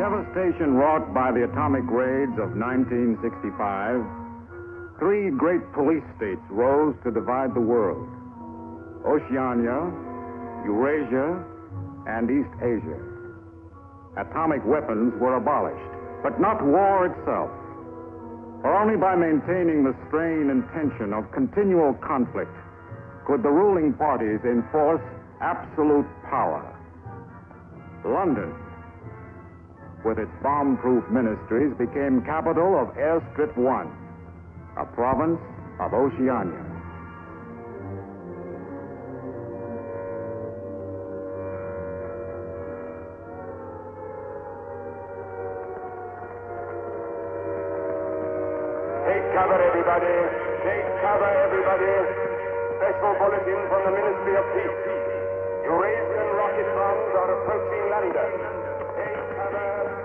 devastation wrought by the atomic raids of 1965, three great police states rose to divide the world: Oceania, Eurasia, and Eastasia. Atomic weapons were abolished, but not war itself. For only by maintaining the strain and tension of continual conflict could the ruling parties enforce absolute power. London, with its bomb-proof ministries, became capital of Airstrip One, a province of Oceania. Take cover, everybody. Take cover, everybody. Special bulletin from the Ministry of Peace. Eurasian rocket bombs are approaching London. Take cover, everybody.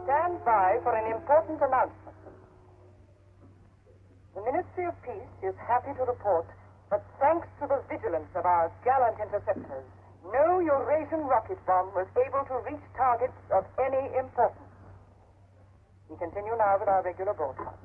Stand by for an important announcement. The Ministry of Peace is happy to report that thanks to the vigilance of our gallant interceptors, no Eurasian rocket bomb was able to reach targets of any importance. We continue now with our regular broadcast.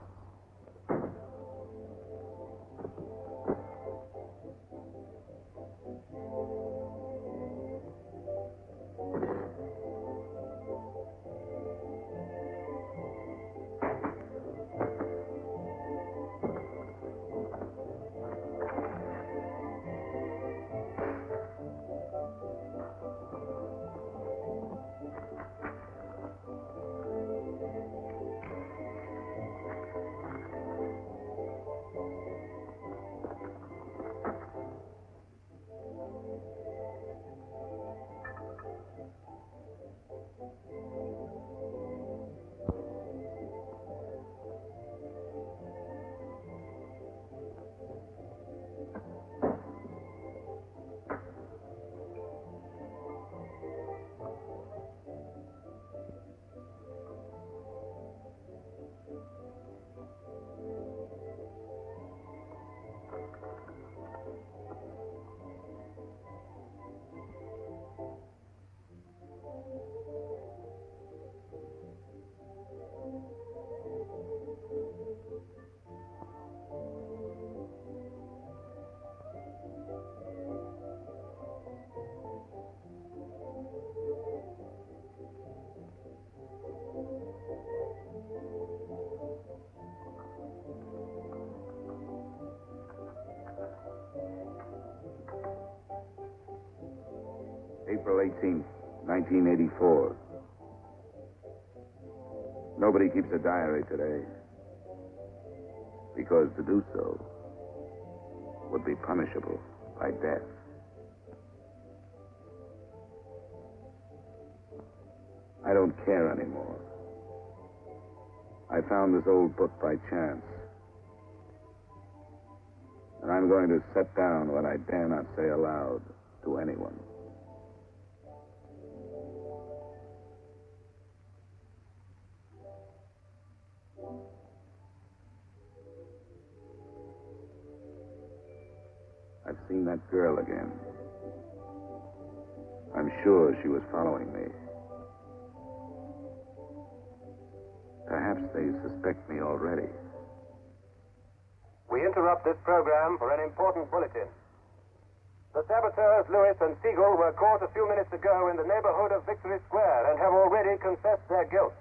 April 18th, 1984. Nobody keeps a diary today, because to do so would be punishable by death. I don't care anymore. I found this old book by chance. And I'm going to set down what I dare not say aloud to anyone. I've seen that girl again. I'm sure she was following me. Perhaps they suspect me already. We interrupt this program for an important bulletin. The saboteurs Lewis and Siegel were caught a few minutes ago in the neighborhood of Victory Square and have already confessed their guilt.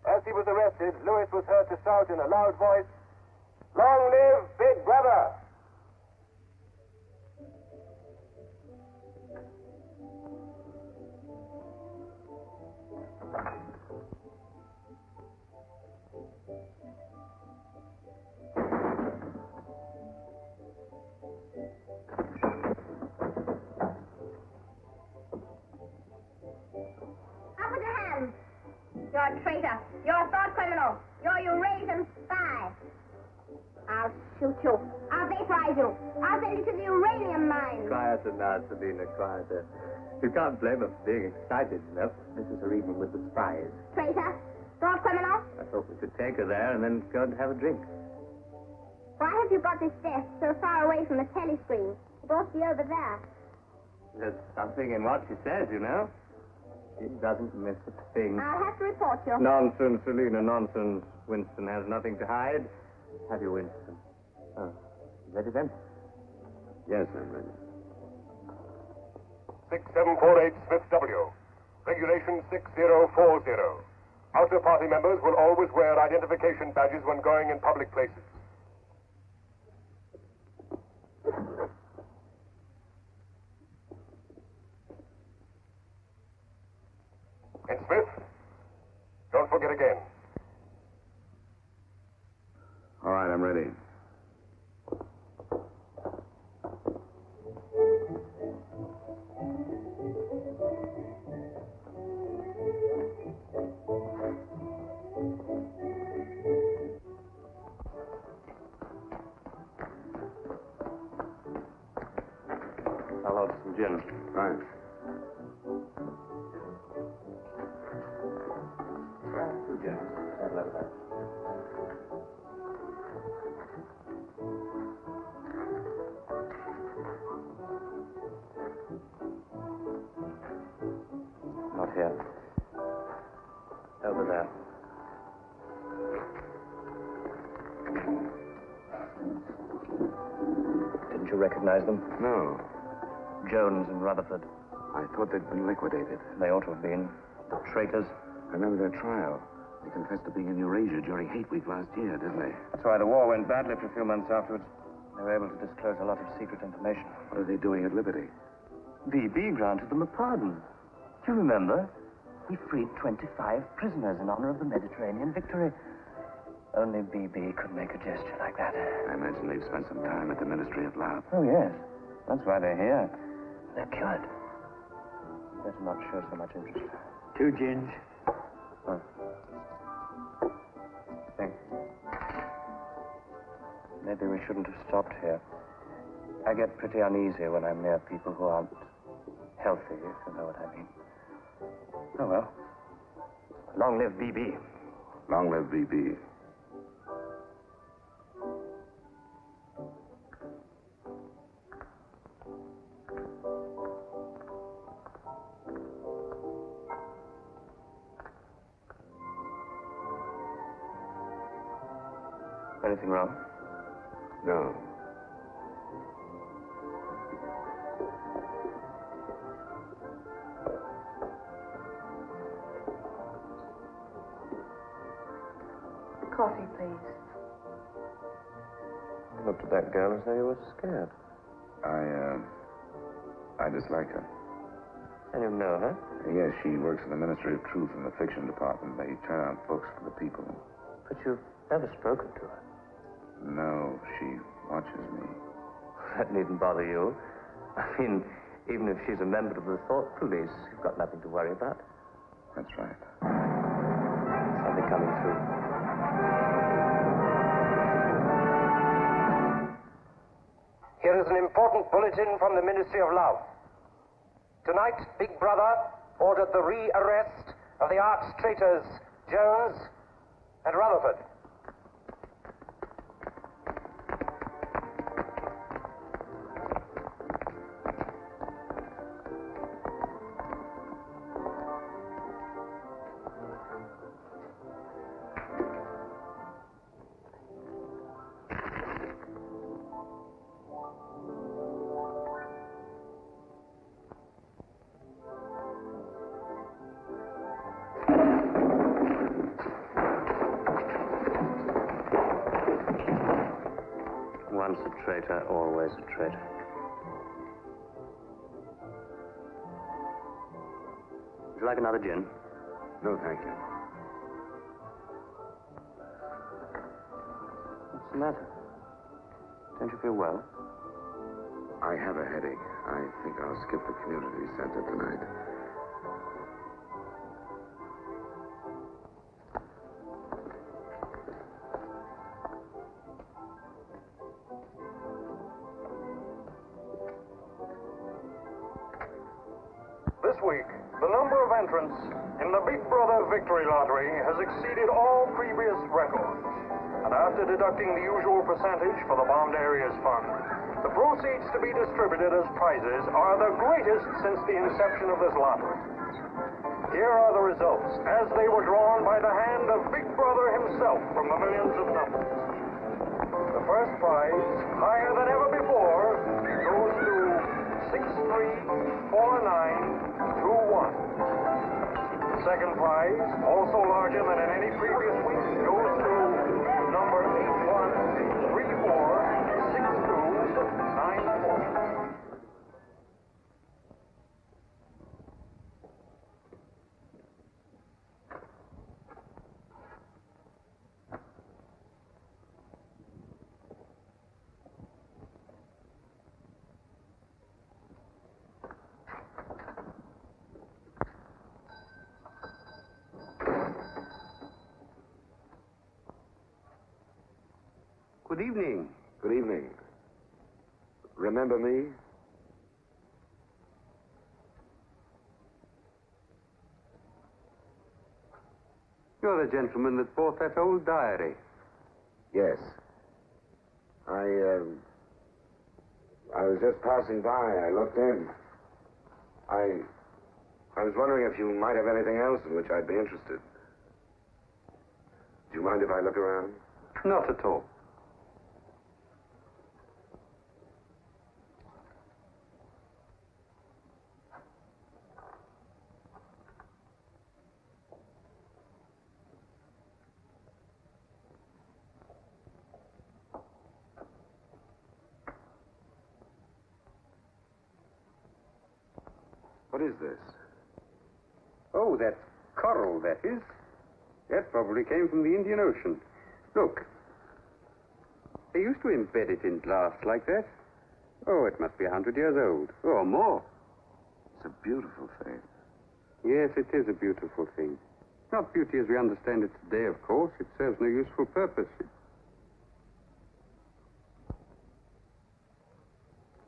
As he was arrested, Lewis was heard to shout in a loud voice, "Long live Big Brother!" You're a traitor. You're a thought criminal. You're a Eurasian spy. I'll shoot you. I'll vaporize you. I'll send you to the uranium mine. Quieter now, Selina, quieter. You can't blame her for being excited enough. This is her evening with the spies. Traitor. Thought criminal. I thought we could take her there and then go and have a drink. Why have you got this desk so far away from the telescreen? It ought to be over there. There's something in what she says, you know. She doesn't miss a thing. I'll have to report you. Nonsense, Selina, nonsense. Winston has nothing to hide. Have you, Winston? Oh, you ready then? Yes, I'm ready. 6748 Smith W. Regulation 6040. Outer party members will always wear identification badges when going in public places. And Smith, don't forget again. All right, I'm ready. I'll order some gin. Right. Yes. I'd love that. Not here. Over there. Didn't you recognize them? No. Jones and Rutherford. I thought they'd been liquidated. They ought to have been. The traitors. I remember their trial. They confessed to being in Eurasia during Hate Week last year, didn't they? That's why the war went badly for a few months afterwards. They were able to disclose a lot of secret information. What are they doing at Liberty? BB granted them a pardon. Do you remember? He freed 25 prisoners in honor of the Mediterranean victory. Only BB could make a gesture like that. I imagine they've spent some time at the Ministry of Love. Oh, yes. That's why they're here. They're cured. Better not show so much interest. 2 gins. Oh. Thanks. Maybe we shouldn't have stopped here. I get pretty uneasy when I'm near people who aren't healthy, if you know what I mean. Oh, well. Long live BB. Long live BB. Anything wrong? No. Coffee, please. You looked at that girl as though you were scared. I dislike her. And you know her? Yes, she works in the Ministry of Truth in the fiction department. They turn out books for the people. But you've never spoken to her. No, she watches me. That needn't bother you. I mean, even if she's a member of the thought police, you've got nothing to worry about. That's right. Something coming through. Here is an important bulletin from the Ministry of Love. Tonight, Big Brother ordered the re-arrest of the arch traitors Jones and Rutherford. Once a traitor, always a traitor. Would you like another gin? No, thank you. What's the matter? Don't you feel well? I have a headache. I think I'll skip the community center tonight. This week, the number of entrants in the Big Brother Victory Lottery has exceeded all previous records. And after deducting the usual percentage for the Bombed Areas Fund, the proceeds to be distributed as prizes are the greatest since the inception of this lottery. Here are the results, as they were drawn by the hand of Big Brother himself from the millions of numbers. The first prize, higher than ever before, goes to 634921. The second prize, also larger than in any previous week, goes to number 81346294. Good evening. Good evening. Remember me? You're the gentleman that bought that old diary. Yes. I was just passing by. I looked in. I was wondering if you might have anything else in which I'd be interested. Do you mind if I look around? Not at all. What is this? Oh, that's coral, that is. That probably came from the Indian Ocean. Look. They used to embed it in glass like that. Oh, it must be 100 years old, or more. It's a beautiful thing. Yes, it is a beautiful thing. Not beauty as we understand it today, of course. It serves no useful purpose.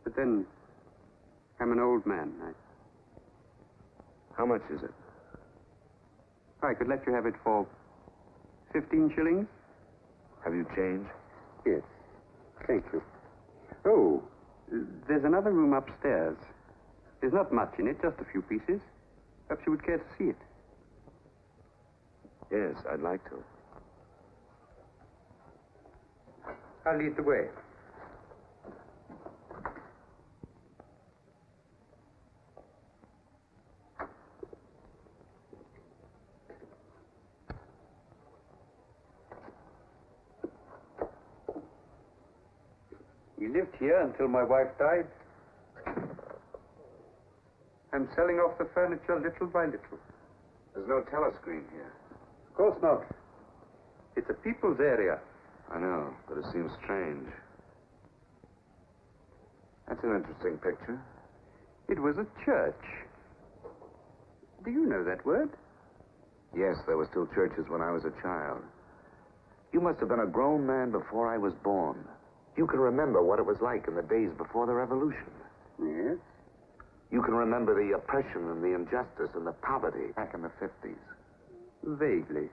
But then, I'm an old man. How much is it? I could let you have it for 15 shillings. Have you change? Yes. Thank you. Oh, there's another room upstairs. There's not much in it, just a few pieces. Perhaps you would care to see it. Yes, I'd like to. I'll lead the way. We lived here until my wife died. I'm selling off the furniture little by little. There's no telescreen here. Of course not. It's a people's area. I know, but it seems strange. That's an interesting picture. It was a church. Do you know that word? Yes, there were still churches when I was a child. You must have been a grown man before I was born. You can remember what it was like in the days before the revolution. Yes? You can remember the oppression and the injustice and the poverty back in the 50s. Vaguely.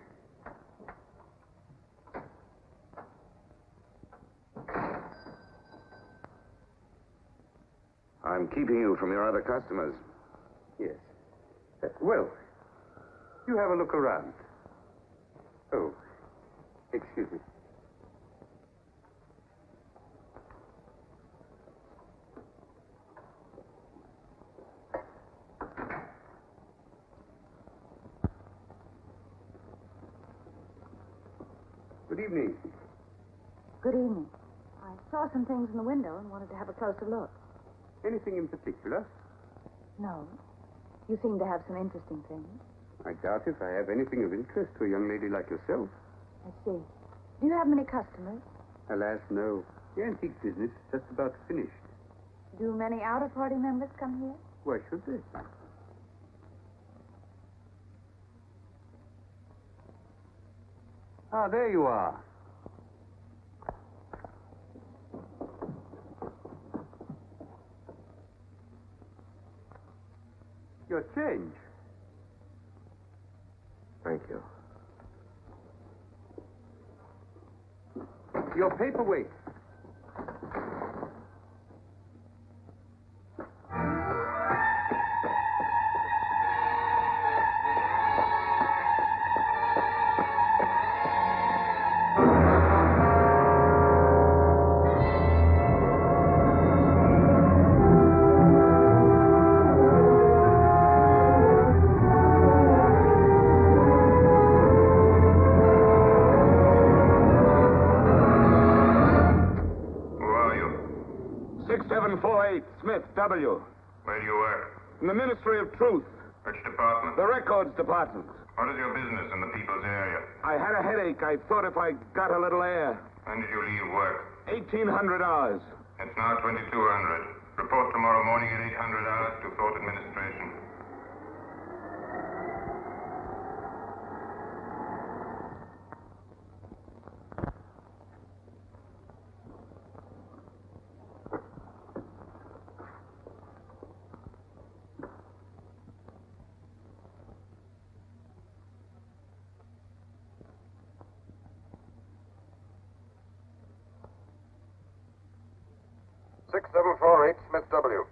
I'm keeping you from your other customers. Yes. Well, you have a look around. Oh, excuse me. Good evening. Good evening. I saw some things in the window and wanted to have a closer look. Anything in particular? No. You seem to have some interesting things. I doubt if I have anything of interest to a young lady like yourself. I see. Do you have many customers? Alas, no. The antique business is just about finished. Do many outer-party members come here? Why should they? Ah, there you are. Your change. Thank you. Your paperweight. Smith, W. Where do you work? In the Ministry of Truth. Which department? The Records Department. What is your business in the people's area? I had a headache. I thought if I got a little air. When did you leave work? 1,800 hours. It's now 2,200. Report tomorrow morning at 800 hours to Fort Administration. Smith W.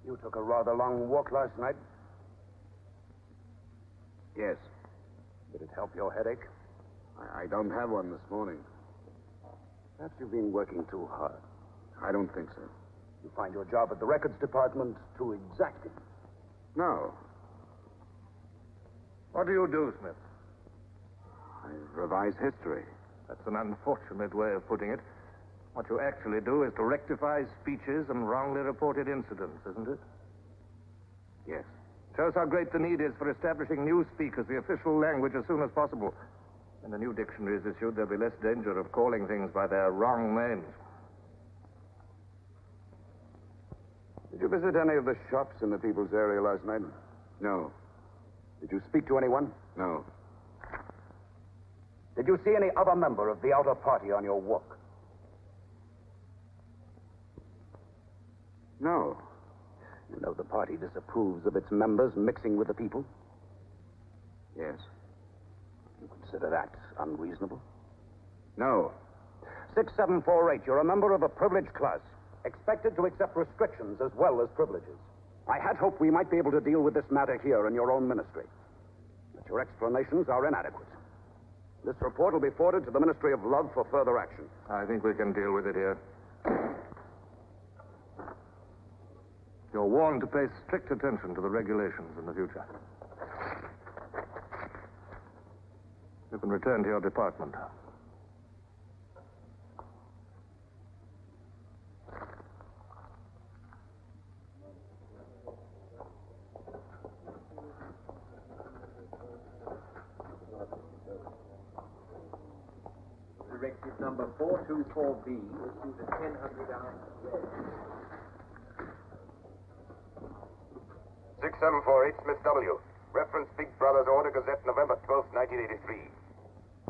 You took a rather long walk last night. Yes. Did it help your headache? I don't have one this morning. Perhaps you've been working too hard. I don't think so. You find your job at the records department too exacting. No. What do you do, Smith? I revise history. That's an unfortunate way of putting it. What you actually do is to rectify speeches and wrongly reported incidents, isn't it? Yes. Shows how great the need is for establishing newspeak as the official language as soon as possible. When the new dictionary is issued, there'll be less danger of calling things by their wrong names. Did you visit any of the shops in the people's area last night? No. Did you speak to anyone? No. Did you see any other member of the outer party on your walk? No. You know the party disapproves of its members mixing with the people? Yes. You consider that unreasonable? No. 6748, you're a member of a privileged class, expected to accept restrictions as well as privileges. I had hoped we might be able to deal with this matter here in your own ministry. But your explanations are inadequate. This report will be forwarded to the Ministry of Love for further action. I think we can deal with it here. You're warned to pay strict attention to the regulations in the future. You can return to your department. Directive number 424B, issued at 1000 hours. 6748 Smith W. Reference Big Brother's Order Gazette, November 12, 1983.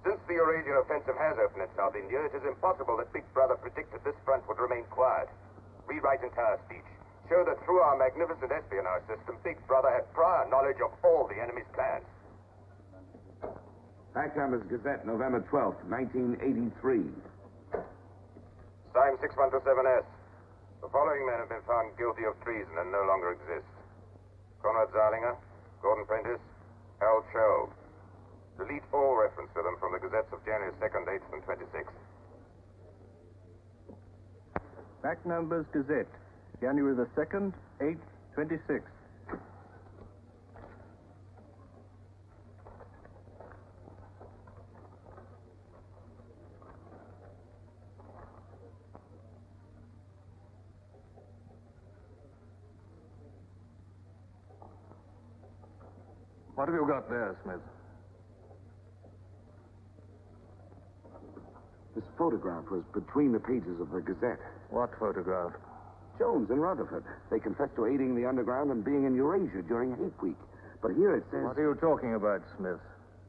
Since the Eurasian offensive has opened in South India, it is impossible that Big Brother predicted this front would remain quiet. Rewrite entire speech. Show that through our magnificent espionage system, Big Brother had prior knowledge of all the enemy's plans. Fact Numbers Gazette, November 12th, 1983. Signed 6127S. The following men have been found guilty of treason and no longer exist. Conrad Zarlinger, Gordon Prentice, Hal Cho. Delete all reference to them from the gazettes of January 2nd, 8th, and 26th. Fact Numbers Gazette, January the 2nd, 8th, 26th. What have you got there, Smith? This photograph was between the pages of the Gazette. What photograph? Jones and Rutherford. They confessed to aiding the underground and being in Eurasia during hate week. But here it says... What are you talking about, Smith?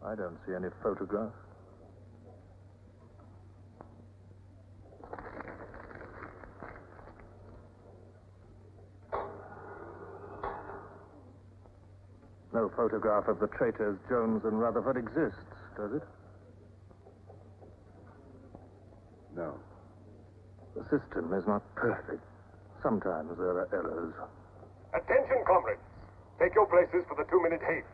I don't see any photograph. No photograph of the traitors Jones and Rutherford exists, does it? No. The system is not perfect. Sometimes there are errors. Attention, comrades. Take your places for the 2-minute hate.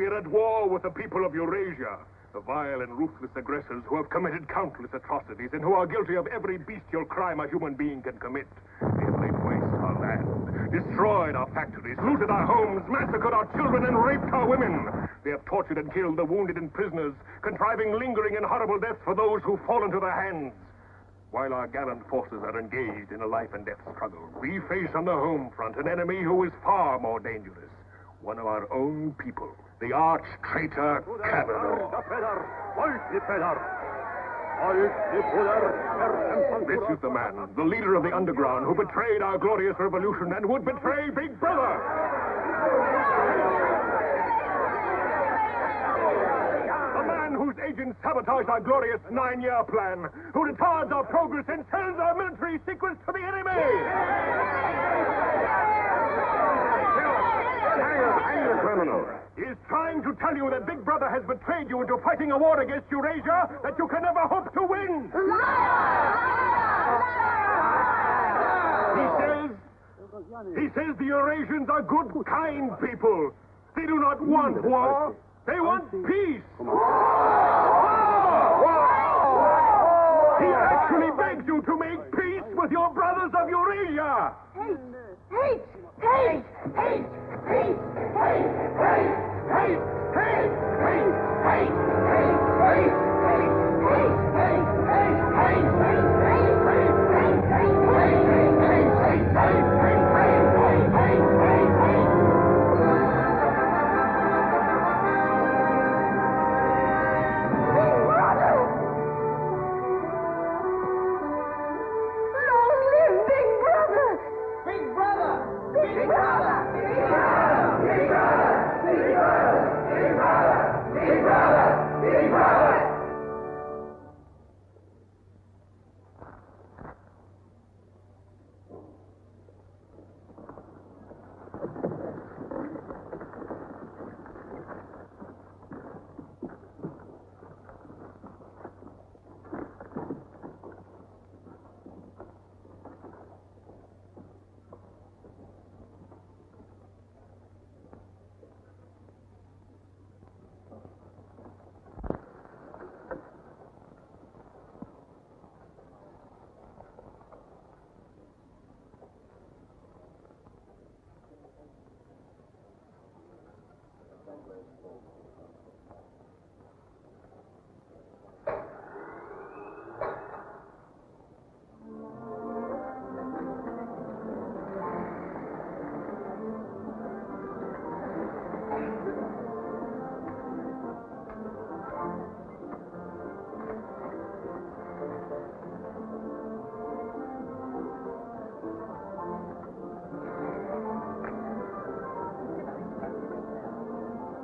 At war with the people of Eurasia, the vile and ruthless aggressors who have committed countless atrocities and who are guilty of every bestial crime a human being can commit. They have laid waste our land, destroyed our factories, looted our homes, massacred our children, and raped our women. They have tortured and killed the wounded and prisoners, contriving lingering and horrible deaths for those who fall into their hands. While our gallant forces are engaged in a life and death struggle, we face on the home front an enemy who is far more dangerous. One of our own people. The arch-traitor Cavalier. This is the man, the leader of the underground, who betrayed our glorious revolution and would betray Big Brother. The man whose agents sabotaged our glorious 9-year plan, who retards our progress and sells our military secrets to the enemy. Hang the criminal. He is trying to tell you that Big Brother has betrayed you into fighting a war against Eurasia that you can never hope to win. He says the Eurasians are good, kind people. They do not want war. They want peace. He actually begs you to make peace with your brothers of Eurasia. Hate! Hate! Hate! Hate! Hate! Hate! Hate! Hate! Hate! Hate! Hate! Hate!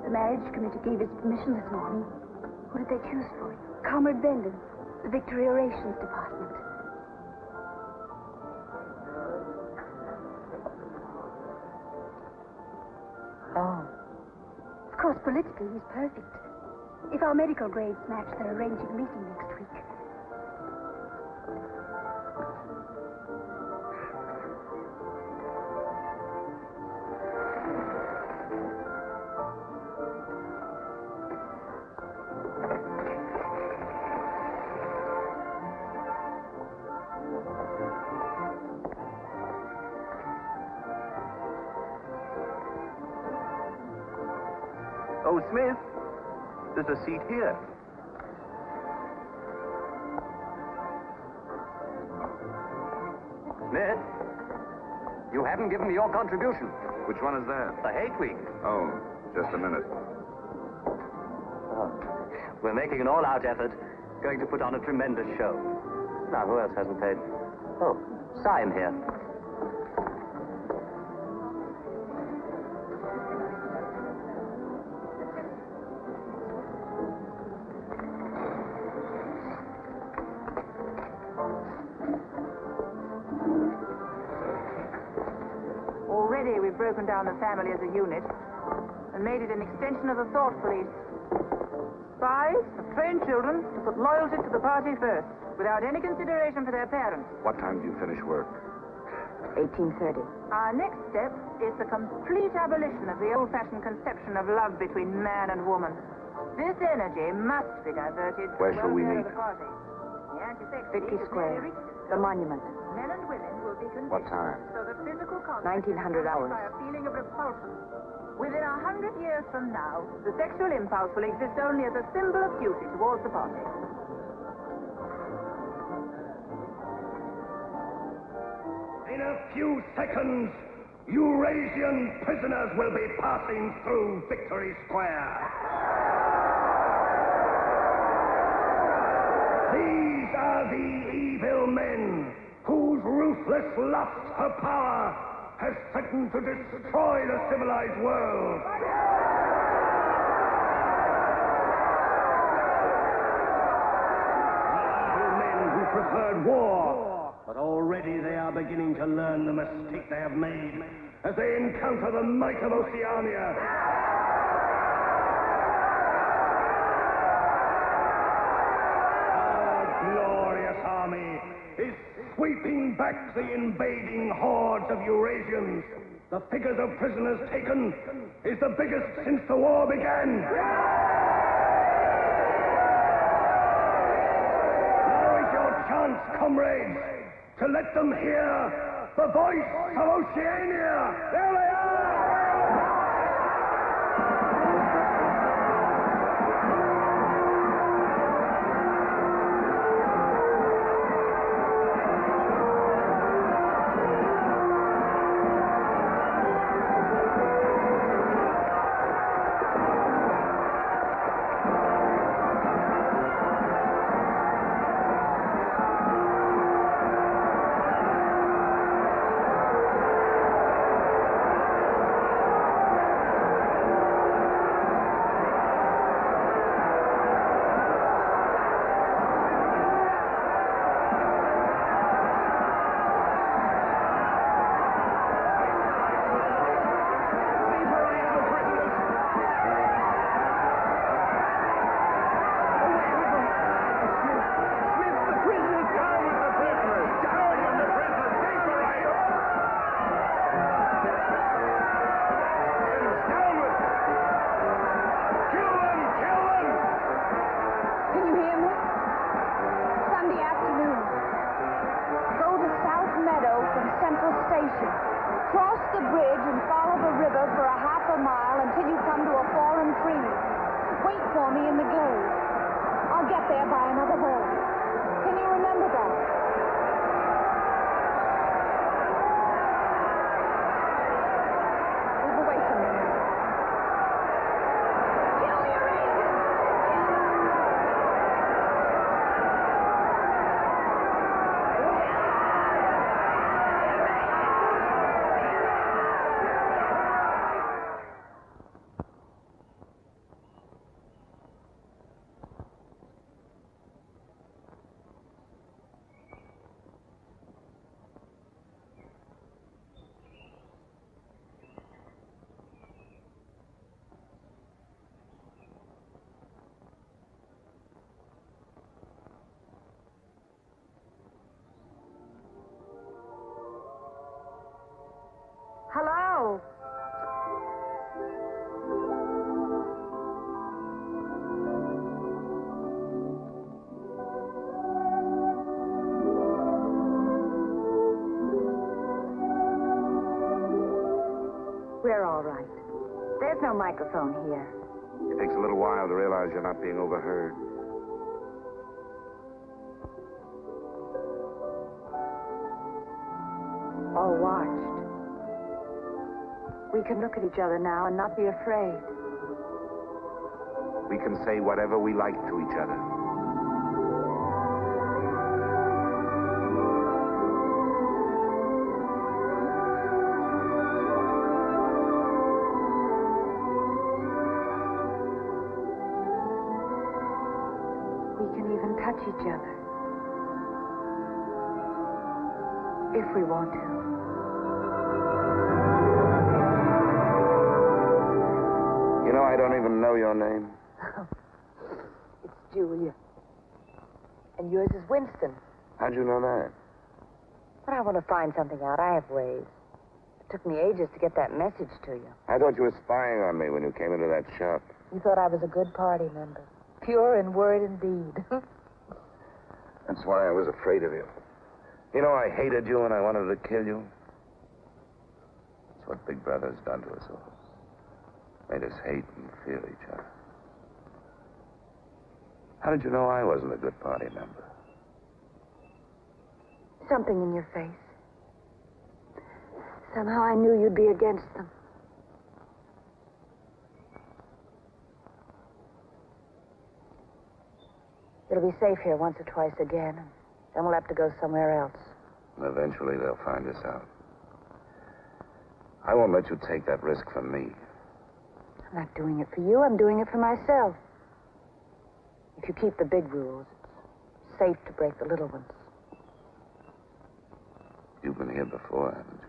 The marriage committee gave its permission this morning. Who did they choose for you? Comrade Bendon, the Victory Relations Department. Oh. Of course, politically, he's perfect. If our medical grades match, they're arranging a meeting next week. Oh, Smith, there's a seat here. Smith, you haven't given me your contribution. Which one is that? The Hate Week. Oh, just a minute. Oh, we're making an all-out effort, going to put on a tremendous show. Now, who else hasn't paid? Oh, Syme here. Already we've broken down the family as a unit and made it an extension of the thought police. Spies have trained children to put loyalty to the party first, without any consideration for their parents. What time do you finish work? 1830. Our next step is the complete abolition of the old-fashioned conception of love between man and woman. This energy must be diverted to Where the shall we welfare meet? of the party. The anti-sex Victory league has Square, nearly reached the monument. Men and women will be conditioned What time? so that physical contact 1900 is hours. by a feeling of repulsion. Within 100 years from now, the sexual impulse will exist only as a symbol of duty towards the party. In a few seconds, Eurasian prisoners will be passing through Victory Square. These are the evil men whose ruthless lust for power has threatened to destroy the civilized world. The evil men who preferred war, but already they are beginning to learn the mistake they have made as they encounter the might of Oceania. Our glorious army is sweeping back the invading hordes of Eurasians. The figures of prisoners taken is the biggest since the war began. Now is your chance, comrades, to let them hear the voice of Oceania. There they are! Cross the bridge and follow the river road for a half a mile until you come to a fallen tree. Wait for me in the glade. I'll get there by another boat. Can you remember that? Move away from me now. Kill the Eurasians! Hello? We're all right. There's no microphone here. It takes a little while to realize you're not being overheard. Or watched. We can look at each other now and not be afraid. We can say whatever we like to each other. We can even touch each other. If we want to. You know, I don't even know your name. It's Julia. And yours is Winston. How'd you know that? But I want to find something out. I have ways. It took me ages to get that message to you. I thought you were spying on me when you came into that shop. You thought I was a good party member. Pure in word and deed. That's why I was afraid of you. You know, I hated you and I wanted to kill you. That's what Big Brother's done to us all. Made us hate and fear each other. How did you know I wasn't a good party member? Something in your face. Somehow I knew you'd be against them. It'll be safe here once or twice again, and then we'll have to go somewhere else. Eventually they'll find us out. I won't let you take that risk for me. I'm not doing it for you. I'm doing it for myself. If you keep the big rules, it's safe to break the little ones. You've been here before, haven't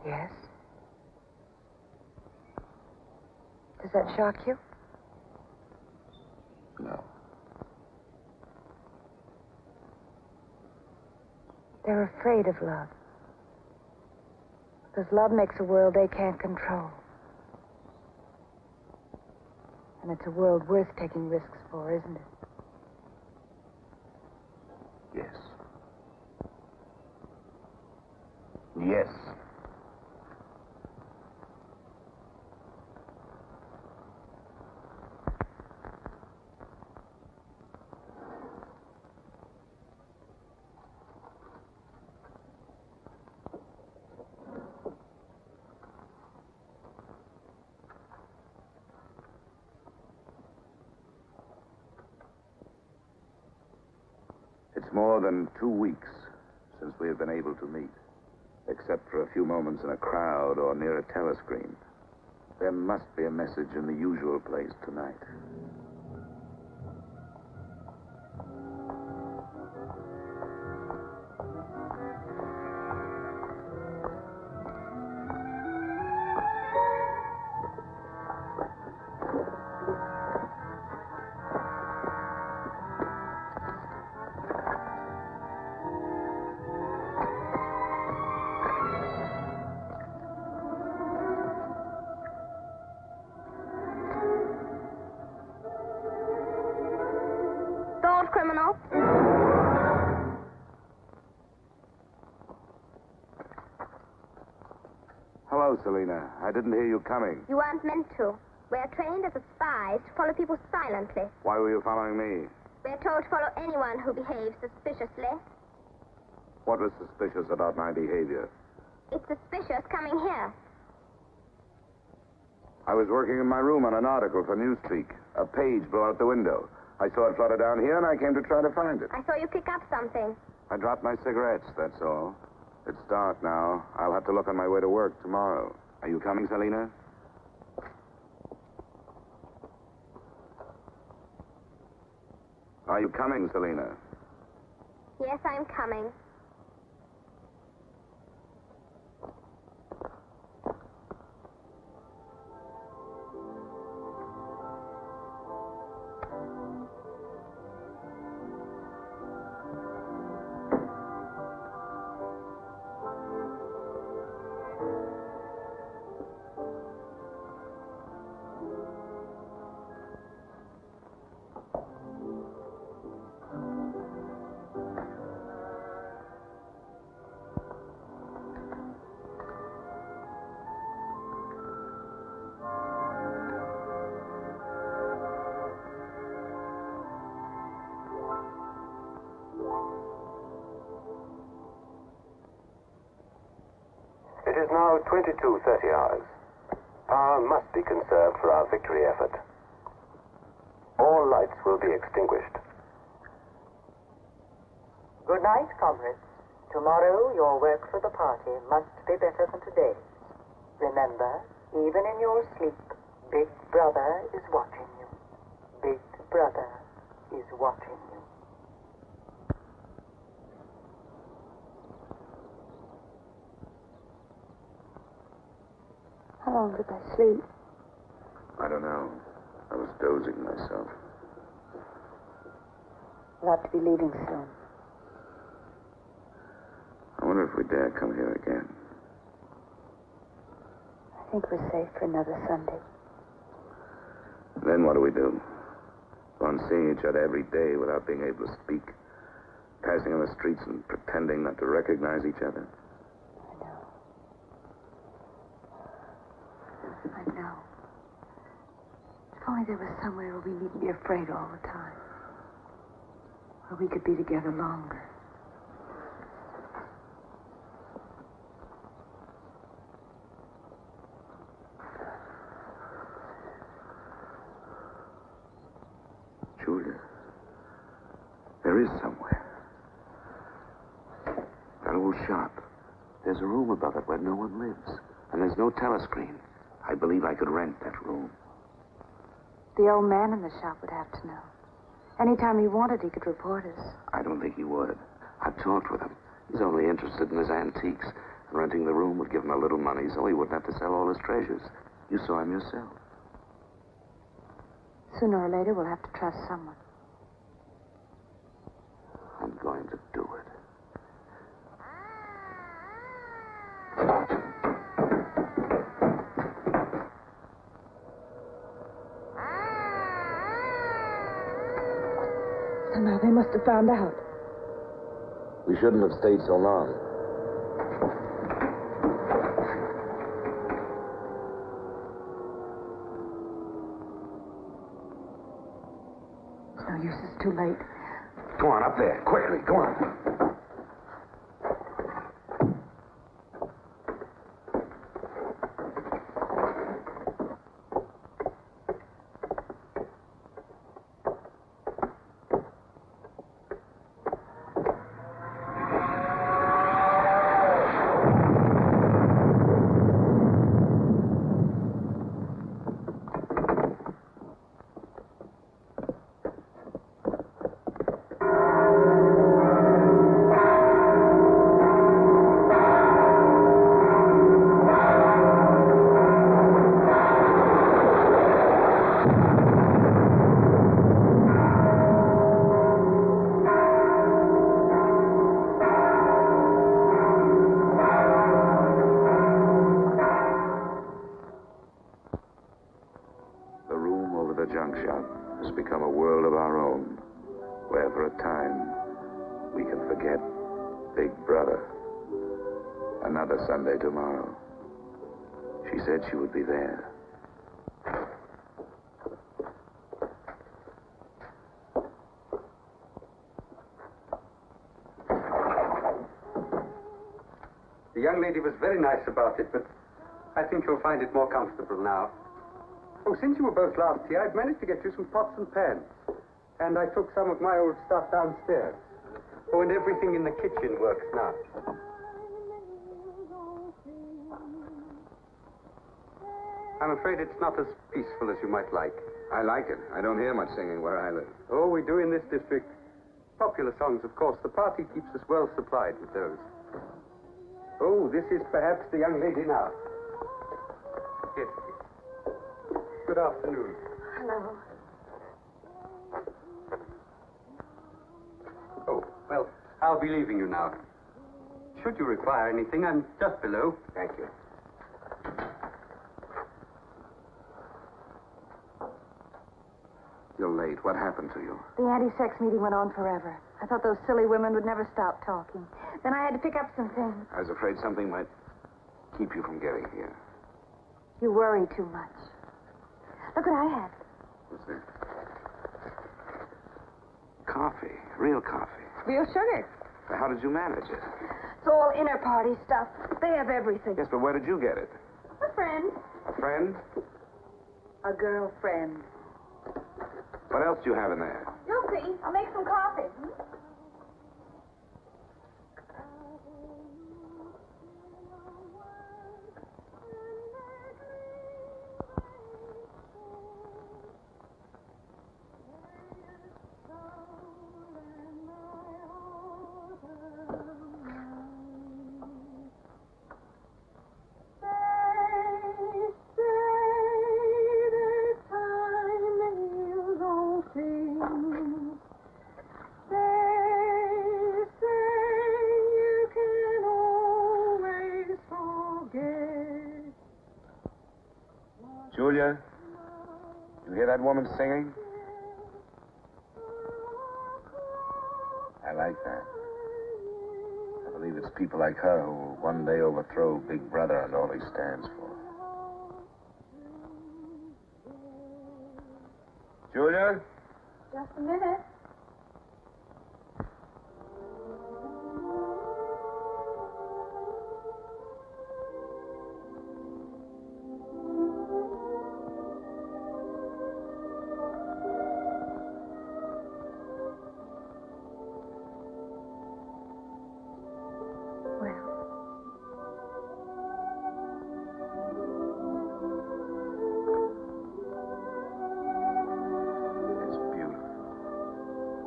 you? Yes. Does that shock you? No. They're afraid of love. Because love makes a world they can't control. And it's a world worth taking risks for, isn't it? Yes. Yes. It's more than 2 weeks since we have been able to meet, except for a few moments in a crowd or near a telescreen. There must be a message in the usual place tonight. Hello, Selina. I didn't hear you coming. You weren't meant to. We're trained as spies to follow people silently. Why were you following me? We're told to follow anyone who behaves suspiciously. What was suspicious about my behavior? It's suspicious coming here. I was working in my room on an article for Newsweek. A page blew out the window. I saw it flutter down here, and I came to try to find it. I saw you pick up something. I dropped my cigarettes, that's all. It's dark now. I'll have to look on my way to work tomorrow. Are you coming, Selina? Are you coming, Selina? Yes, I'm coming. It is now 22:30 hours. Power must be conserved for our victory effort. All lights will be extinguished. Good night, comrades. Tomorrow, your work for the party must be better than today. Remember, even in your sleep, Big Brother is watching you. Big Brother is watching you. How long did I sleep? I don't know. I was dozing myself. We'll have to be leaving soon. I wonder if we dare come here again. I think we're safe for another Sunday. Then what do we do? Go on seeing each other every day without being able to speak? Passing on the streets and pretending not to recognize each other? I know. If only there was somewhere where we needn't be afraid all the time. Where we could be together longer. Julia, there is somewhere. That old shop. There's a room above it where no one lives. And there's no telescreen. I believe I could rent that room. The old man in the shop would have to know. Anytime he wanted, he could report us. I don't think he would. I've talked with him. He's only interested in his antiques. And renting the room would give him a little money so he wouldn't have to sell all his treasures. You saw him yourself. Sooner or later, we'll have to trust someone. I'm going to do it. Somehow they must have found out. We shouldn't have stayed so long. It's no use, it's too late. Go on, up there. Quickly, go on. junk shop has become a world of our own, where for a time we can forget Big Brother. Another Sunday tomorrow. She said she would be there. The young lady was very nice about it, but I think you'll find it more comfortable now. Oh, since you were both last here, I've managed to get you some pots and pans. And I took some of my old stuff downstairs. Oh, and everything in the kitchen works now. I'm afraid it's not as peaceful as you might like. I like it. I don't hear much singing where I live. Oh, we do in this district. Popular songs, of course. The party keeps us well supplied with those. Oh, this is perhaps the young lady now. Yes. Good afternoon. Hello. Oh, well, I'll be leaving you now. Should you require anything, I'm just below. Thank you. You're late. What happened to you? The anti-sex meeting went on forever. I thought those silly women would never stop talking. Then I had to pick up some things. I was afraid something might keep you from getting here. You worry too much. Look what I had. What's that? Coffee. Real coffee. Real sugar. How did you manage it? It's all inner party stuff. They have everything. Yes, but where did you get it? A friend. A friend? A girlfriend. What else do you have in there? You'll see. I'll make some coffee. Julia, you hear that woman singing? I like that. I believe it's people like her who will one day overthrow Big Brother and all he stands for. Julia? Just a minute.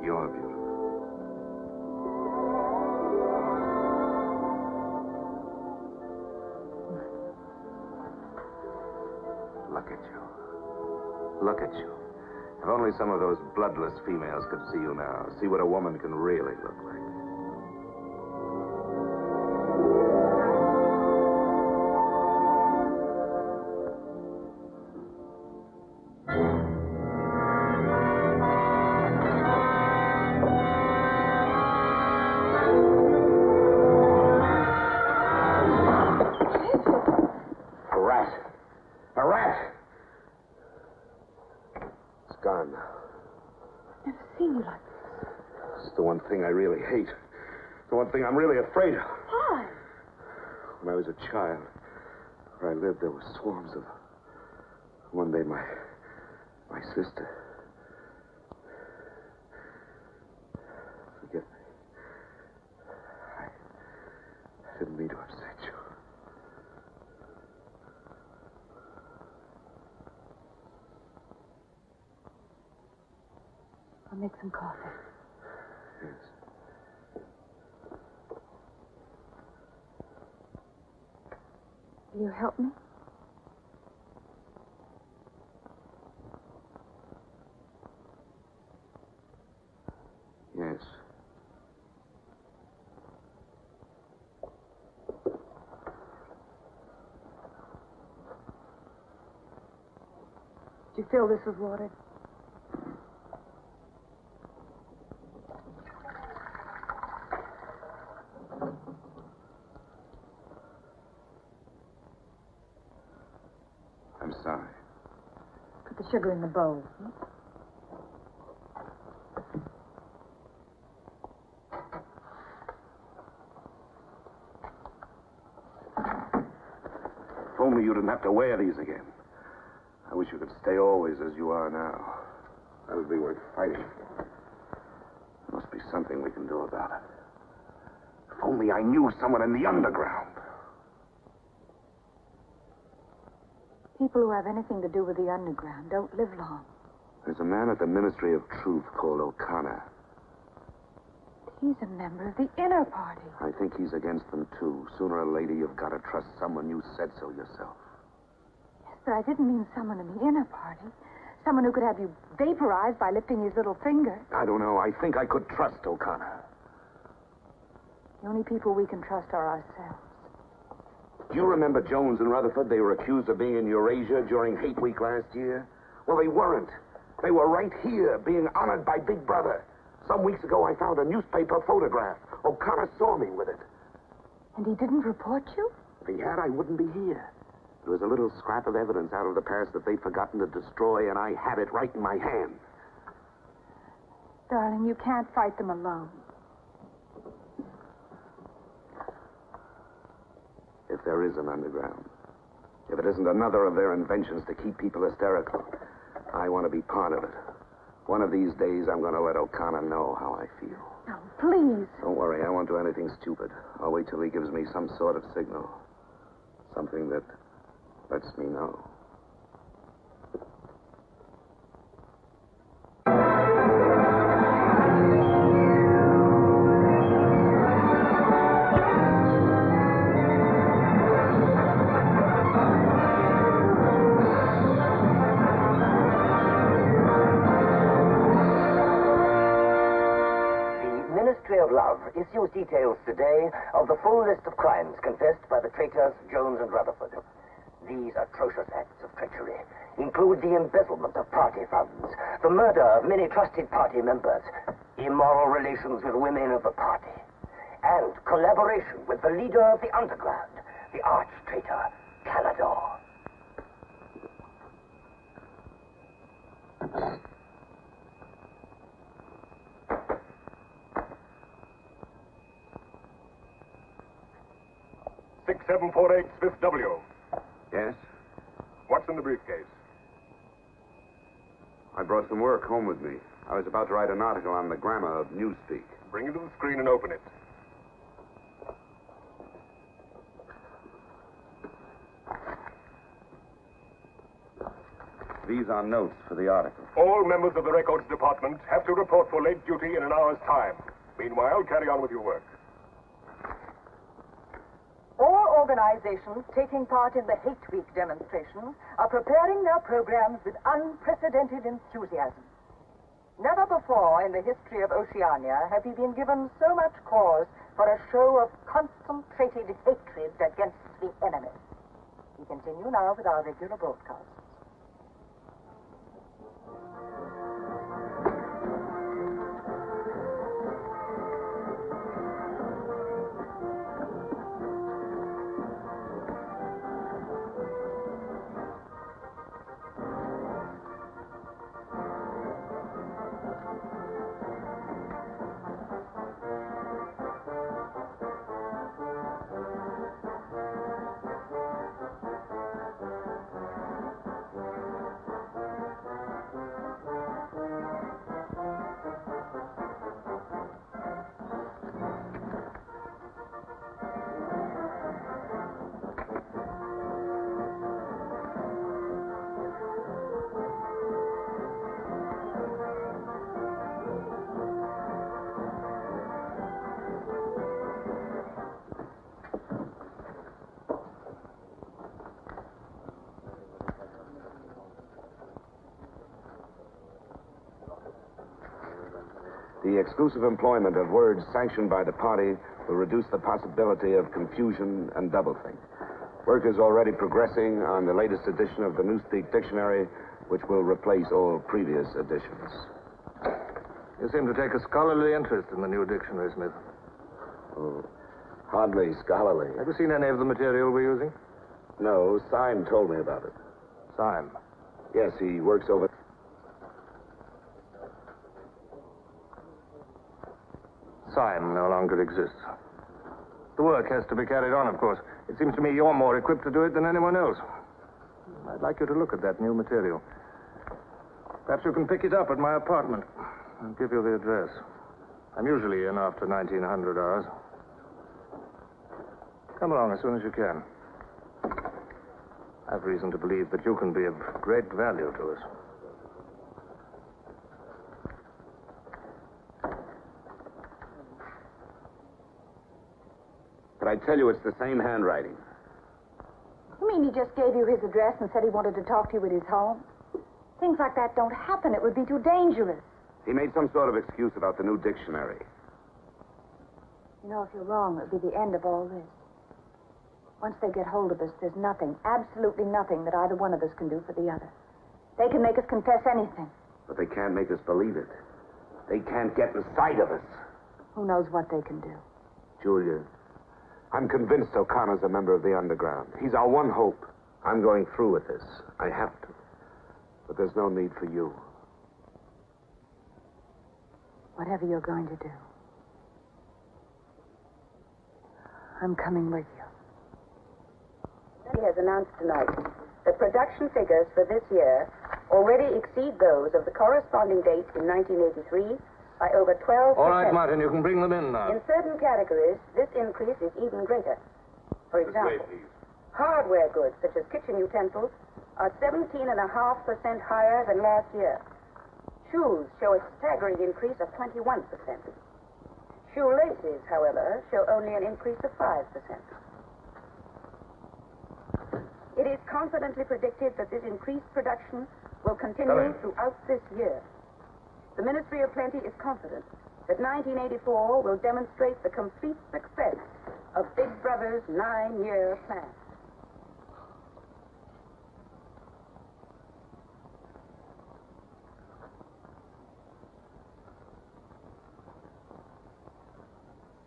You're beautiful. Look at you. Look at you. If only some of those bloodless females could see you now, see what a woman can really look like. I really hate. The one thing I'm really afraid of. Why? When I was a child, where I lived, there were swarms of them. One day, my sister. Forgive me. I didn't mean to upset you. I'll make some coffee. Yes. Will you help me? Yes. Did you fill this with water? sigh. Put the sugar in the bowl. If only you didn't have to wear these again. I wish you could stay always as you are now. That would be worth fighting for. There must be something we can do about it. If only I knew someone in the underground. People who have anything to do with the underground don't live long. There's a man at the Ministry of Truth called O'Connor. He's a member of the inner party. I think he's against them, too. Sooner or later, you've got to trust someone. You said so yourself. Yes, but I didn't mean someone in the inner party. Someone who could have you vaporized by lifting his little finger. I don't know. I think I could trust O'Connor. The only people we can trust are ourselves. Do you remember Jones and Rutherford? They were accused of being in Eurasia during Hate Week last year. Well, they weren't. They were right here, being honored by Big Brother. Some weeks ago, I found a newspaper photograph. O'Connor saw me with it. And he didn't report you? If he had, I wouldn't be here. There was a little scrap of evidence out of the past that they'd forgotten to destroy, and I had it right in my hand. Darling, you can't fight them alone. If there is an underground, if it isn't another of their inventions to keep people hysterical, I want to be part of it. One of these days, I'm going to let O'Connor know how I feel. Now, please. Don't worry, I won't do anything stupid. I'll wait till he gives me some sort of signal. Something that lets me know. Issues details today of the full list of crimes confessed by the traitors Jones and Rutherford. These atrocious acts of treachery include the embezzlement of party funds, the murder of many trusted party members, immoral relations with women of the party, and collaboration with the leader of the underground, the arch-traitor, Canador. .6748 Smith W. Yes? What's in the briefcase? I brought some work home with me. I was about to write an article on the grammar of newspeak. Bring it to the screen and open it. These are notes for the article. All members of the records department have to report for late duty in an hour's time. Meanwhile, carry on with your work. All organizations taking part in the Hate Week demonstration are preparing their programs with unprecedented enthusiasm. Never before in the history of Oceania have we been given so much cause for a show of concentrated hatred against the enemy. We continue now with our regular broadcast. The exclusive employment of words sanctioned by the party will reduce the possibility of confusion and doublethink. Work is already progressing on the latest edition of the Newspeak Dictionary, which will replace all previous editions. You seem to take a scholarly interest in the new dictionary, Smith. Oh, hardly scholarly. Have you seen any of the material we're using? No, Syme told me about it. Syme. Yes, he works over... Syme no longer exists. The work has to be carried on, of course. It seems to me you're more equipped to do it than anyone else. I'd like you to look at that new material. Perhaps you can pick it up at my apartment. I'll give you the address. I'm usually in after 1900 hours. Come along as soon as you can. I have reason to believe that you can be of great value to us. But I tell you, it's the same handwriting. You mean he just gave you his address and said he wanted to talk to you at his home? Things like that don't happen. It would be too dangerous. He made some sort of excuse about the new dictionary. You know, if you're wrong, it would be the end of all this. Once they get hold of us, there's nothing, absolutely nothing that either one of us can do for the other. They can make us confess anything. But they can't make us believe it. They can't get inside of us. Who knows what they can do? Julia, I'm convinced O'Connor's a member of the underground. He's our one hope. I'm going through with this. I have to. But there's no need for you. Whatever you're going to do, I'm coming with you. He has announced tonight that production figures for this year already exceed those of the corresponding date in 1983 by over 12%. All right, Martin, you can bring them in now. In certain categories, this increase is even greater. For example, hardware goods such as kitchen utensils are 17.5% higher than last year. Shoes show a staggering increase of 21%. Shoelaces, however, show only an increase of 5%. It is confidently predicted that this increased production will continue throughout this year. The Ministry of Plenty is confident that 1984 will demonstrate the complete success of Big Brother's 9-year plan.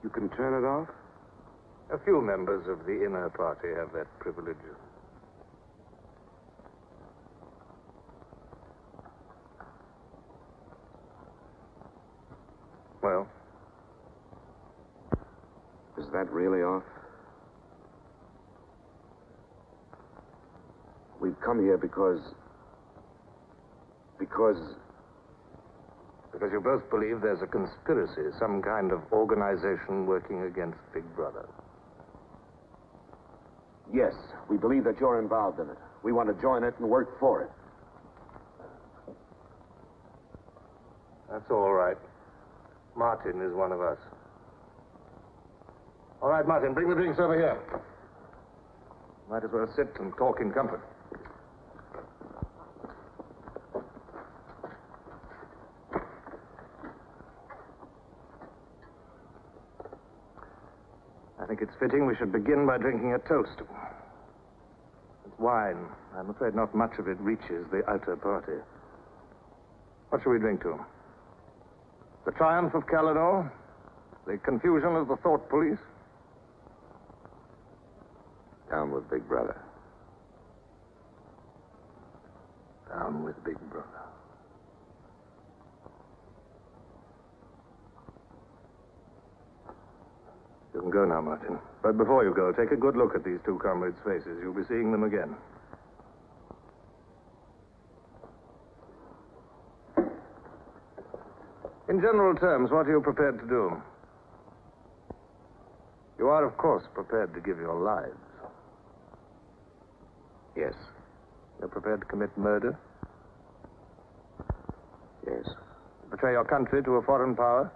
You can turn it off? A few members of the inner party have that privilege. Well? Is that really off? We've come here because you both believe there's a conspiracy, some kind of organization working against Big Brother. Yes, we believe that you're involved in it. We want to join it and work for it. That's all right. Martin is one of us. All right, Martin, bring the drinks over here. Might as well sit and talk in comfort. I think it's fitting we should begin by drinking a toast. It's wine. I'm afraid not much of it reaches the outer party. What shall we drink to? The triumph of Calidor? The confusion of the thought police? Down with Big Brother. Down with Big Brother. You can go now, Martin. But before you go, take a good look at these two comrades' faces. You'll be seeing them again. In general terms, what are you prepared to do? You are, of course, prepared to give your lives. Yes. You're prepared to commit murder? Yes. Betray your country to a foreign power?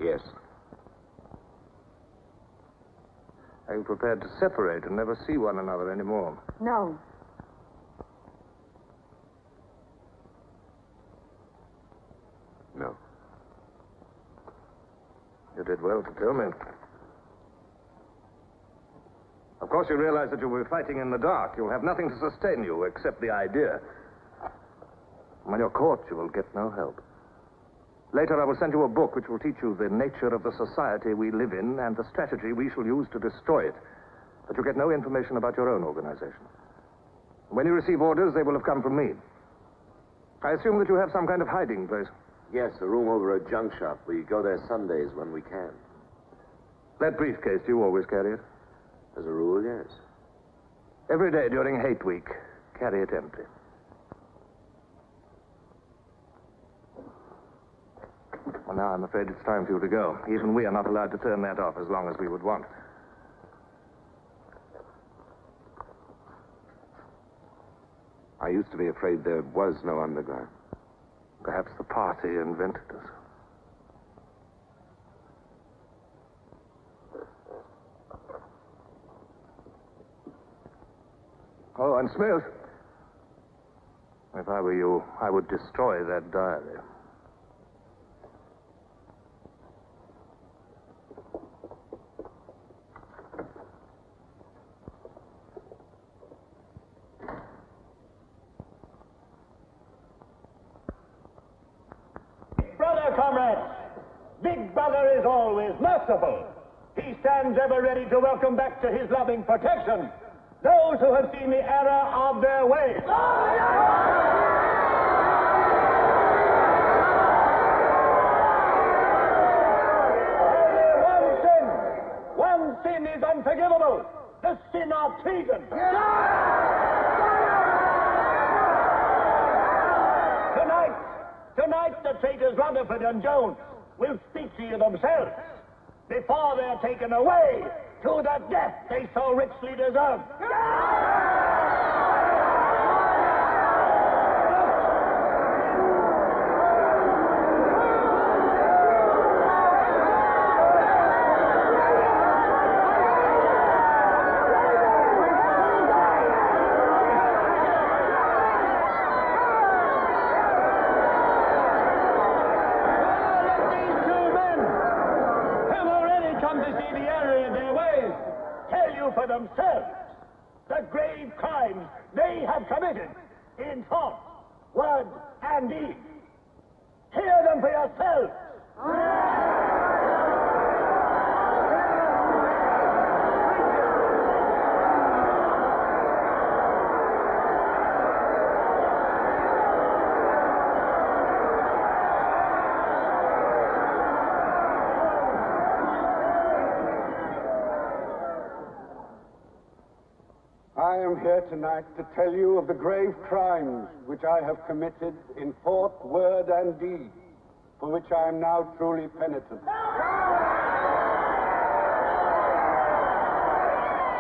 Yes. Are you prepared to separate and never see one another anymore? No. No. You did well to tell me. Of course, you realize that you'll be fighting in the dark. You'll have nothing to sustain you except the idea. When you're caught, you will get no help. Later, I will send you a book which will teach you the nature of the society we live in and the strategy we shall use to destroy it. But you get no information about your own organization. When you receive orders, they will have come from me. I assume that you have some kind of hiding place. Yes, a room over a junk shop. We go there Sundays when we can. That briefcase, do you always carry it? As a rule, yes. Every day during hate week, carry it empty. Well, now I'm afraid it's time for you to go. Even we are not allowed to turn that off as long as we would want. I used to be afraid there was no underground. Perhaps the party invented us. Oh, and Smith. If I were you, I would destroy that diary. Brother, comrades, Big Brother is always merciful. He stands ever ready to welcome back to his loving protection those who have seen the error of their ways. Only one sin is unforgivable, the sin of treason. Tonight, the traitors Rutherford and Jones will speak to you themselves before they're taken away to the death they so richly deserve. For themselves the grave crimes they have committed in thought, word, and deed. Hear them for yourselves. I am here tonight to tell you of the grave crimes which I have committed in thought, word, and deed, for which I am now truly penitent.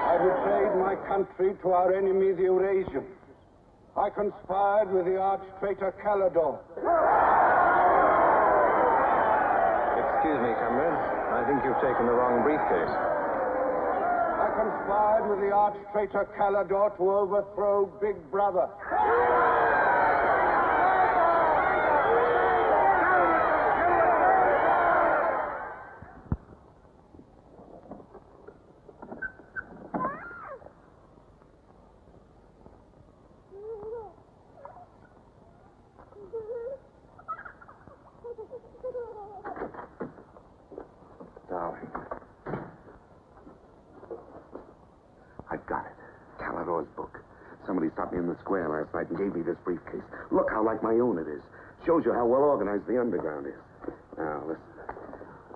I betrayed my country to our enemy, the Eurasians. I conspired with the arch-traitor Calidor. Excuse me, comrade. I think you've taken the wrong briefcase. I conspired with the arch-traitor Calidor to overthrow Big Brother. Darling. I've got it. Calidor's book. Somebody stopped me in the square last night and gave me this briefcase. Look how like my own it is. Shows you how well organized the underground is. Now, listen.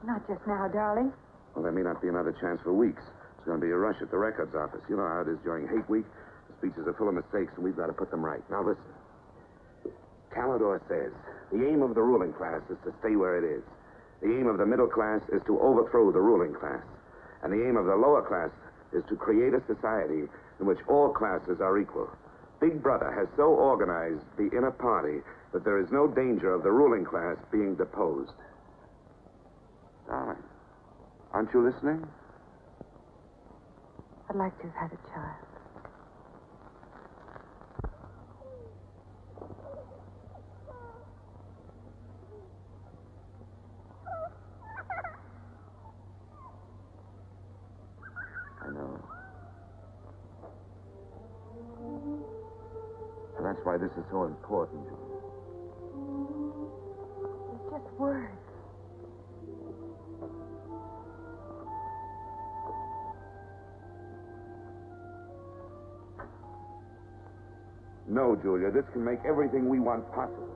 Not just now, darling. Well, there may not be another chance for weeks. There's going to be a rush at the records office. You know how it is during hate week. The speeches are full of mistakes, and we've got to put them right. Now, listen. Calidor says the aim of the ruling class is to stay where it is. The aim of the middle class is to overthrow the ruling class. And the aim of the lower class is to create a society in which all classes are equal. Big Brother has so organized the inner party that there is no danger of the ruling class being deposed. Darling, aren't you listening? I'd like to have had a child. I know. And that's why this is so important. It's just words. No, Julia, this can make everything we want possible.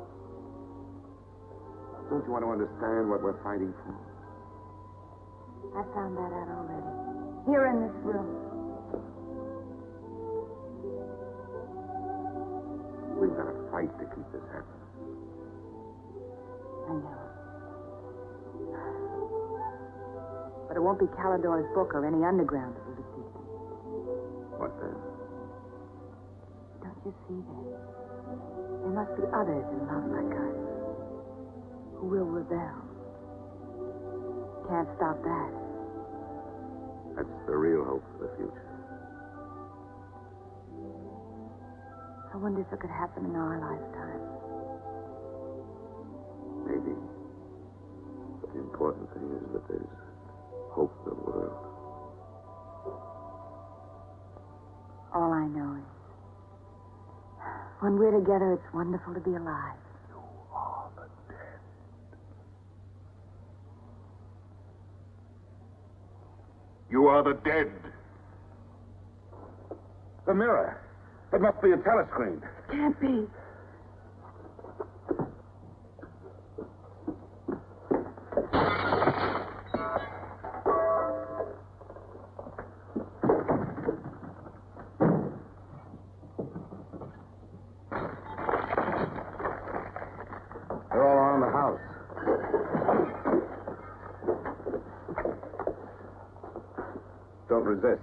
Don't you want to understand what we're fighting for? I found that out already. Here in this room. We've got to fight to keep this happening. I know. But it won't be Calidor's book or any underground that will defeat them. What then? Don't you see that? There must be others in love like us who will rebel. Can't stop that. That's the real hope for the future. I wonder if it could happen in our lifetime. Maybe. But the important thing is that there's hope in the world. All I know is, when we're together, it's wonderful to be alive. You are the dead. You are the dead. The mirror. It must be a telescreen. Can't be. They're all around the house. Don't resist.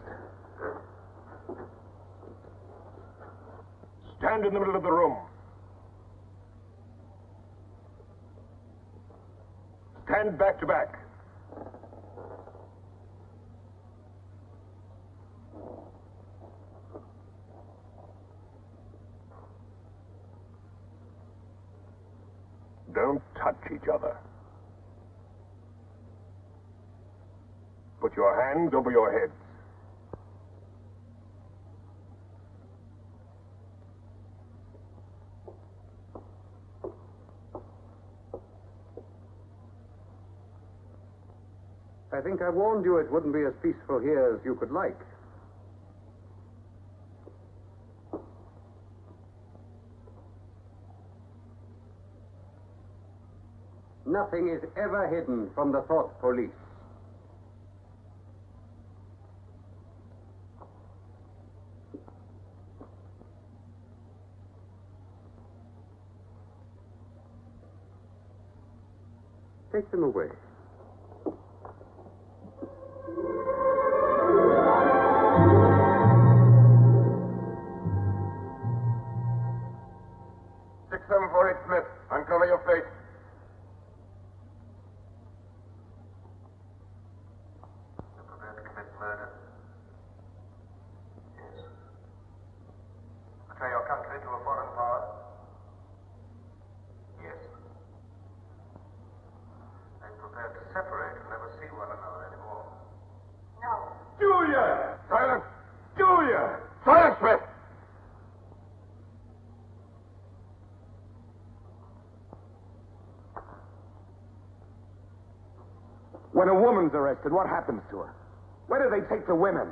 Stand in the middle of the room. Stand back to back. Don't touch each other. Put your hands over your heads. I think I warned you it wouldn't be as peaceful here as you could like. Nothing is ever hidden from the thought police. Take them away. Smith, uncover your face. You're prepared to commit murder? Yes. Betray your country to a foreign power? Yes. I'm prepared to separate and never see one another anymore. No. Julia! Silence! Julia! Silence, Smith! When a woman's arrested, what happens to her? Where do they take the women?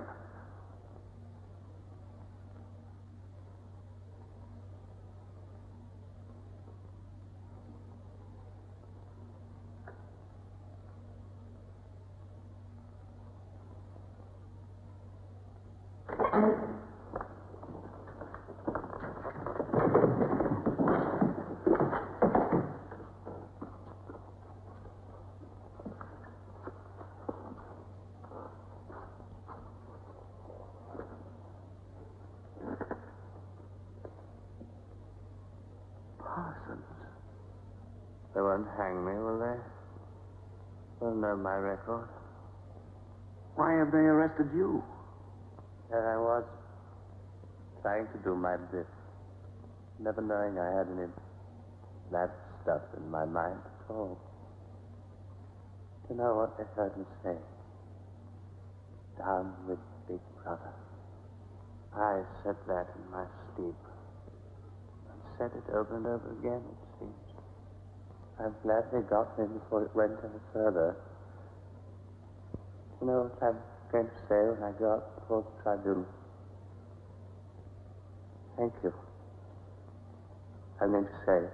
Parsons. They won't hang me, will they? They'll know my record. Why have they arrested you? There I was, trying to do my bit, never knowing I had any bad stuff in my mind at all. You know what they heard me say? Down with Big Brother. I said that in my sleep. I said it over and over again, it seems. I'm glad they got me before it went any further. You know what I'm going to say when I go up before the tribunal? Thank you. I meant to say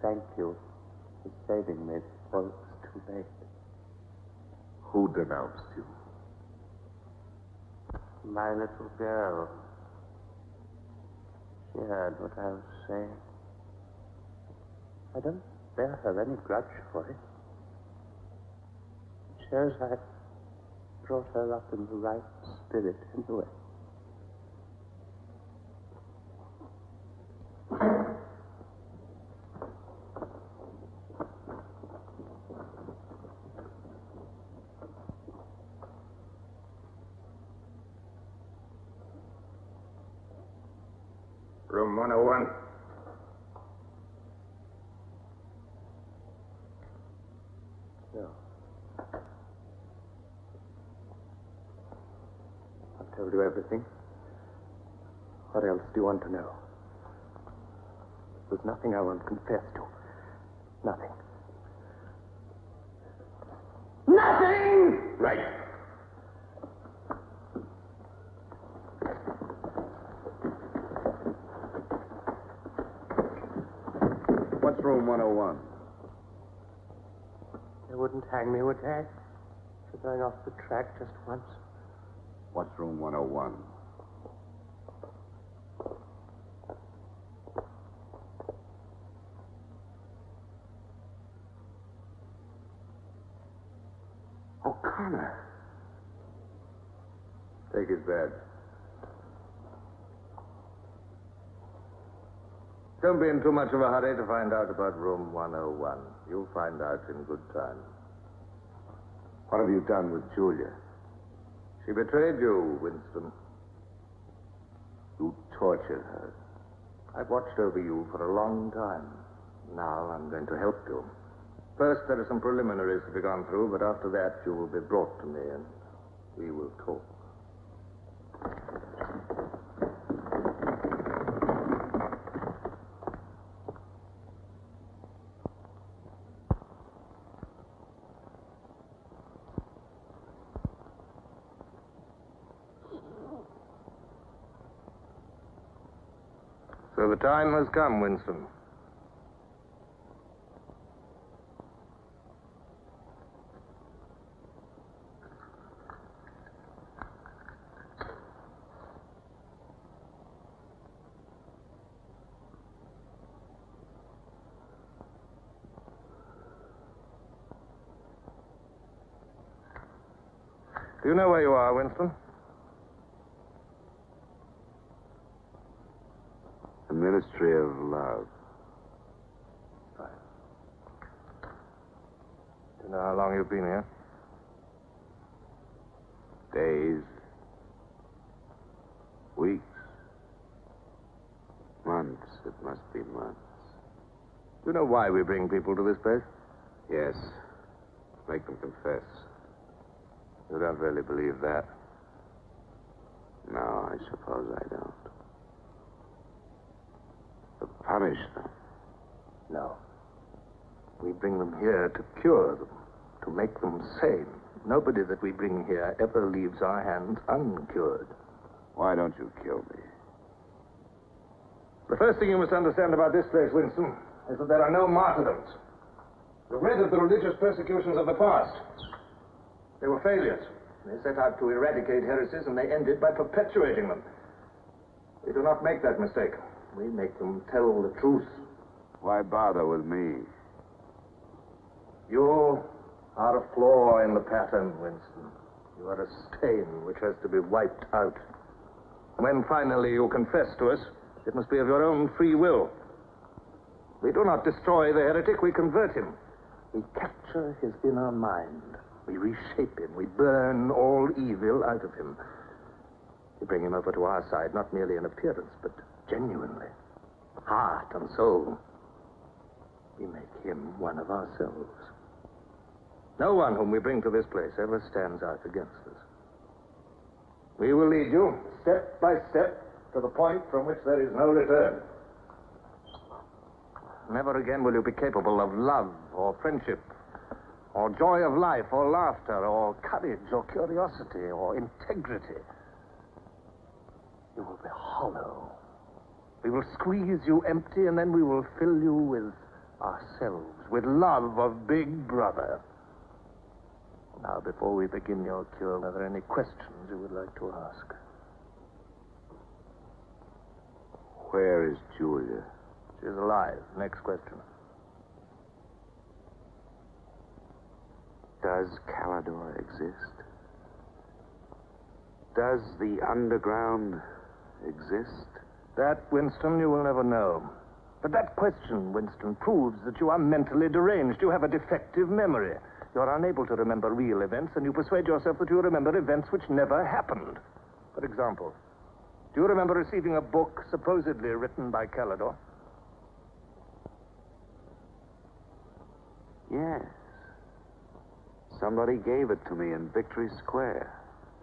thank you for saving me before it was too late. Who denounced you? My little girl. She heard what I was saying. I don't bear her any grudge for it. It shows I brought her up in the right spirit anyway. Room 101. No. I've told you everything. What else do you want to know? There's nothing I won't confess to. Nothing. Nothing! Right. What's room 101? They wouldn't hang me, would they? For going off the track just once. What's room 101? O'Connor. Take his badge. Don't be in too much of a hurry to find out about room 101. You'll find out in good time. What have you done with Julia? She betrayed you, Winston. You tortured her. I've watched over you for a long time. Now I'm going to help you. First, there are some preliminaries to be gone through, but after that, you will be brought to me and we will talk. So the time has come, Winston. Do you know where you are, Winston? The Ministry of Love. Right. Do you know how long you've been here? Days. Weeks. Months. It must be months. Do you know why we bring people to this place? Yes. Make them confess. You don't really believe that? No, I suppose I don't. To punish them. No. We bring them here to cure them, to make them sane. Nobody that we bring here ever leaves our hands uncured. Why don't you kill me? The first thing you must understand about this place, Winston, is that there are no martyrdoms. You've read of the religious persecutions of the past. They were failures. They set out to eradicate heresies, and they ended by perpetuating them. We do not make that mistake. We make them tell the truth. Why bother with me? You are a flaw in the pattern, Winston. You are a stain which has to be wiped out. When finally you confess to us, it must be of your own free will. We do not destroy the heretic, we convert him. We capture his inner mind. We reshape him. We burn all evil out of him. We bring him over to our side, not merely in appearance, but genuinely. Heart and soul. We make him one of ourselves. No one whom we bring to this place ever stands out against us. We will lead you, step by step, to the point from which there is no return. Never again will you be capable of love or friendship, or joy of life, or laughter, or courage, or curiosity, or integrity. You will be hollow, We will squeeze you empty, and then we will fill you with ourselves, with love of Big Brother. Now, before we begin your cure, are there any questions you would like to ask? Where is Julia? She's alive. Next question. Does Calidor exist? Does the underground exist? That, Winston, you will never know. But that question, Winston, proves that you are mentally deranged. You have a defective memory. You are unable to remember real events, and you persuade yourself that you remember events which never happened. For example, do you remember receiving a book supposedly written by Calidor? Yes. Somebody gave it to me in Victory Square.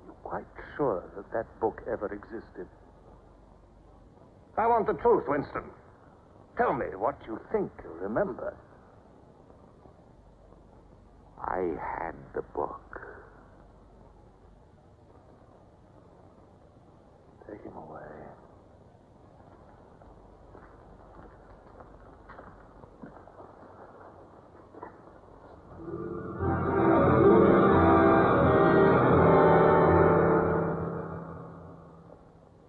You're quite sure that that book ever existed? I want the truth, Winston. Tell me what you think you remember. I had the book. Take him away.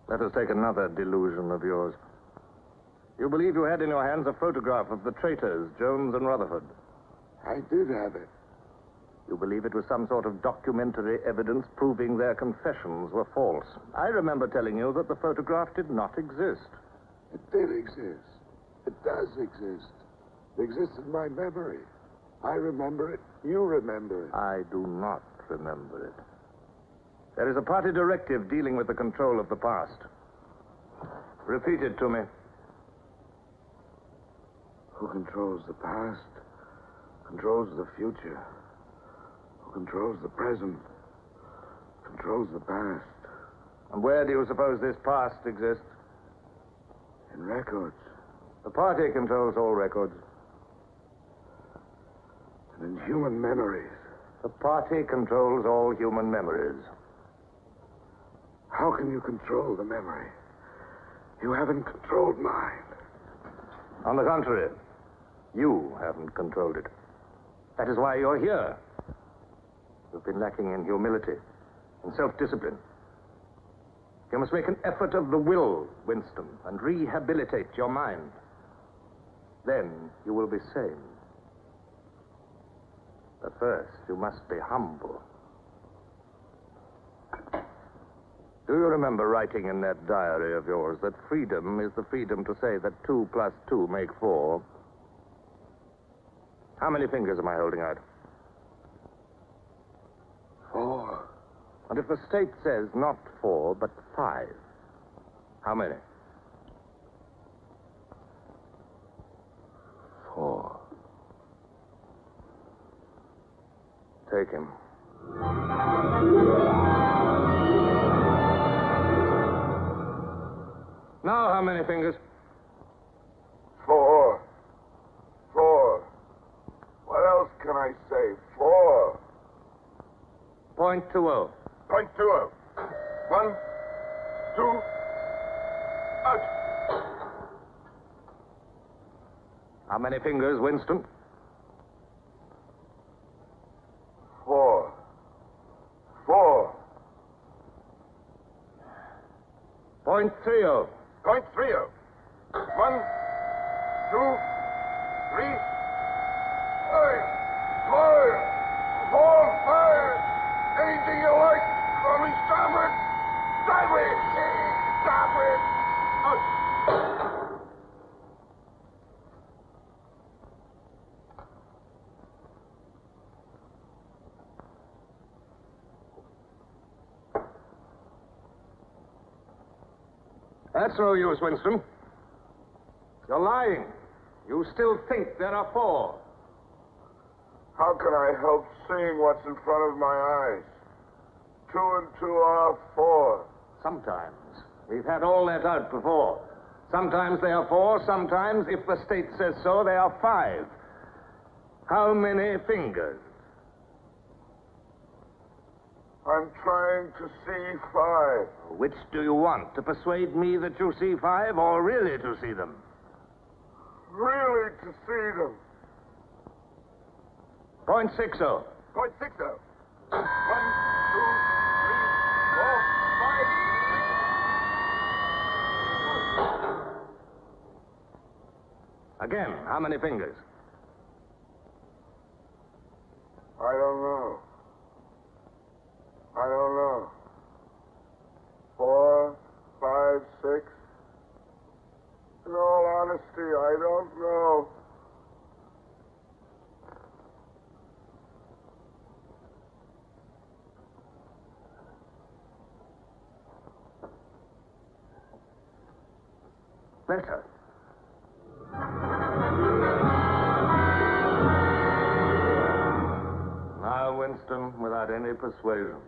Let us take another delusion of yours. You believe you had in your hands a photograph of the traitors, Jones and Rutherford. I did have it. You believe it was some sort of documentary evidence proving their confessions were false. I remember telling you that the photograph did not exist. It did exist. It does exist. It exists in my memory. I remember it. You remember it. I do not remember it. There is a party directive dealing with the control of the past. Repeat it to me. Who controls the past controls the future. Who controls the present controls the past. And where do you suppose this past exists? In records. The party controls all records. And in human memories. The party controls all human memories. How can you control the memory? You haven't controlled mine. On the contrary, you haven't controlled it. That is why you're here. You've been lacking in humility and self-discipline. You must make an effort of the will, Winston, and rehabilitate your mind. Then you will be sane. But first, you must be humble. Do you remember writing in that diary of yours that freedom is the freedom to say that 2 plus 2 make 4? How many fingers am I holding out? 4. And if the state says not 4, but 5, how many? 4. Take him. Now, how many fingers? 4. 4. What else can I say? 4. .20. .20. 1, 2, out. How many fingers, Winston? 4. 4. .30. 0.30. 1, 2, 3. Fire! 4, 5. Anything you like. Call me starboard. Sideways. Starboard. Out. That's no use, Winston. You're lying. You still think there are 4. How can I help seeing what's in front of my eyes? 2 and 2 are 4. Sometimes. We've had all that out before. Sometimes they are 4, sometimes, if the state says so, they are 5. How many fingers? I'm trying to see 5. Which do you want? To persuade me that you see 5 or really to see them? Really to see them. Point 60. Point 60. 1, 2, 3, 4, 5. Again, how many fingers? I don't know. 4, 5, 6. In all honesty, I don't know. Better. Now, Winston, without any persuasion.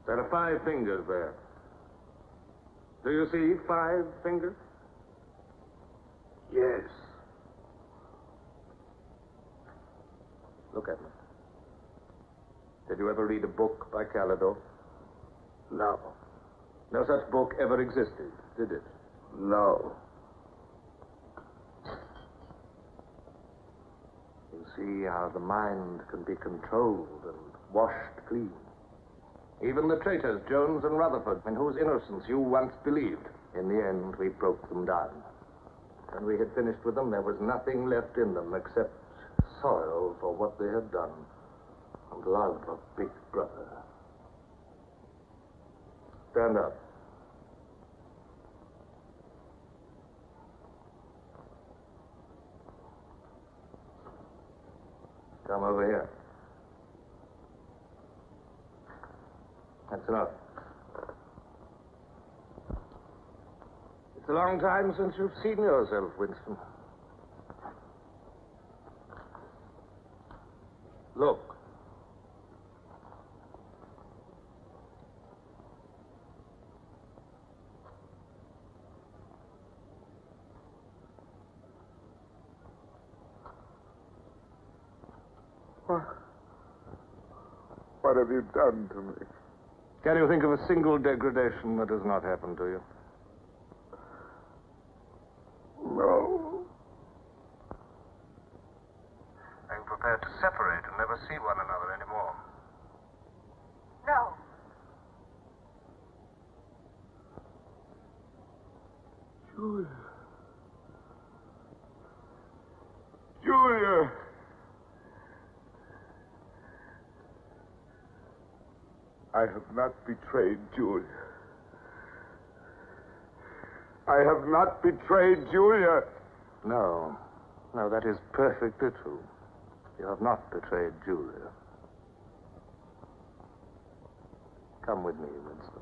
There are 5 fingers there. Do you see 5 fingers? Yes. Look at me. Did you ever read a book by Calidore? No. No such book ever existed, did it? No. You see how the mind can be controlled and washed clean. Even the traitors, Jones and Rutherford, in whose innocence you once believed, in the end we broke them down. When we had finished with them, there was nothing left in them except sorrow for what they had done and love of Big Brother. Stand up. Come over here. That's enough. It's a long time since you've seen yourself, Winston. Look. What have you done to me? Can you think of a single degradation that has not happened to you? No. Are you prepared to separate and never see one another anymore? No. Julia. Julia. I have not betrayed Julia. I have not betrayed Julia. No. No, that is perfectly true. You have not betrayed Julia. Come with me, Winston.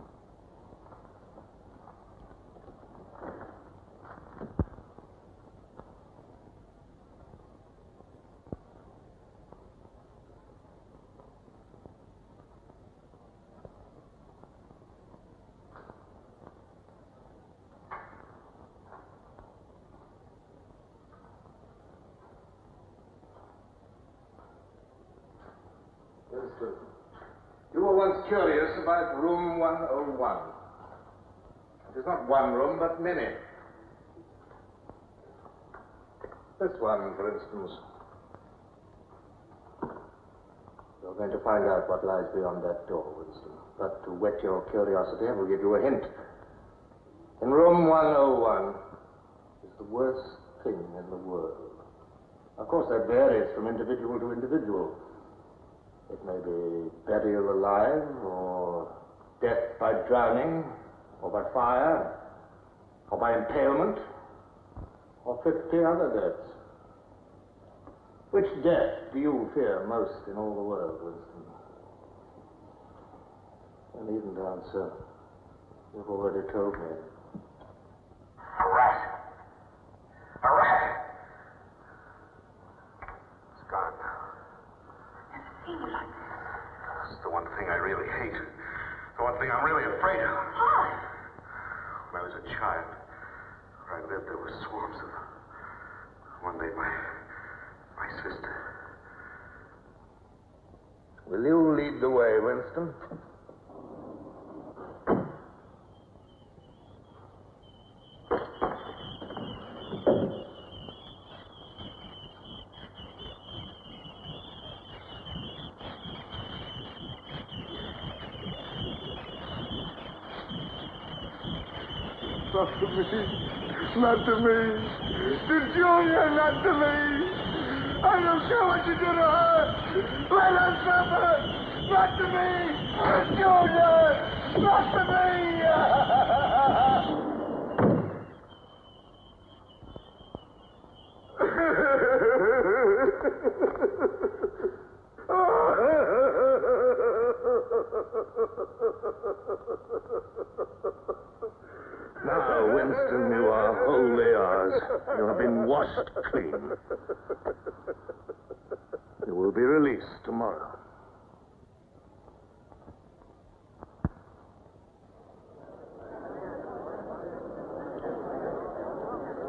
You were once curious about room 101. It is not one room, but many. This one, for instance. You're going to find out what lies beyond that door, Winston. But to whet your curiosity, I will give you a hint. In room 101 is the worst thing in the world. Of course, that varies from individual to individual. It may be burial alive, or death by drowning, or by fire, or by impalement, or 50 other deaths. Which death do you fear most in all the world, Winston? You needn't answer. You've already told me. A rat. A rat. It's gone now. It's the one thing I really hate. The one thing I'm really afraid of. When I was a child, where I lived, there were swarms of them. One day, my sister, Will you lead the way, Winston? Not to me. Not to me. To Julia, not to me. I don't care what you do to her. Let her suffer. Not to me. To Julia. Not to me. Now, Winston, you are wholly ours. You have been washed clean. You will be released tomorrow.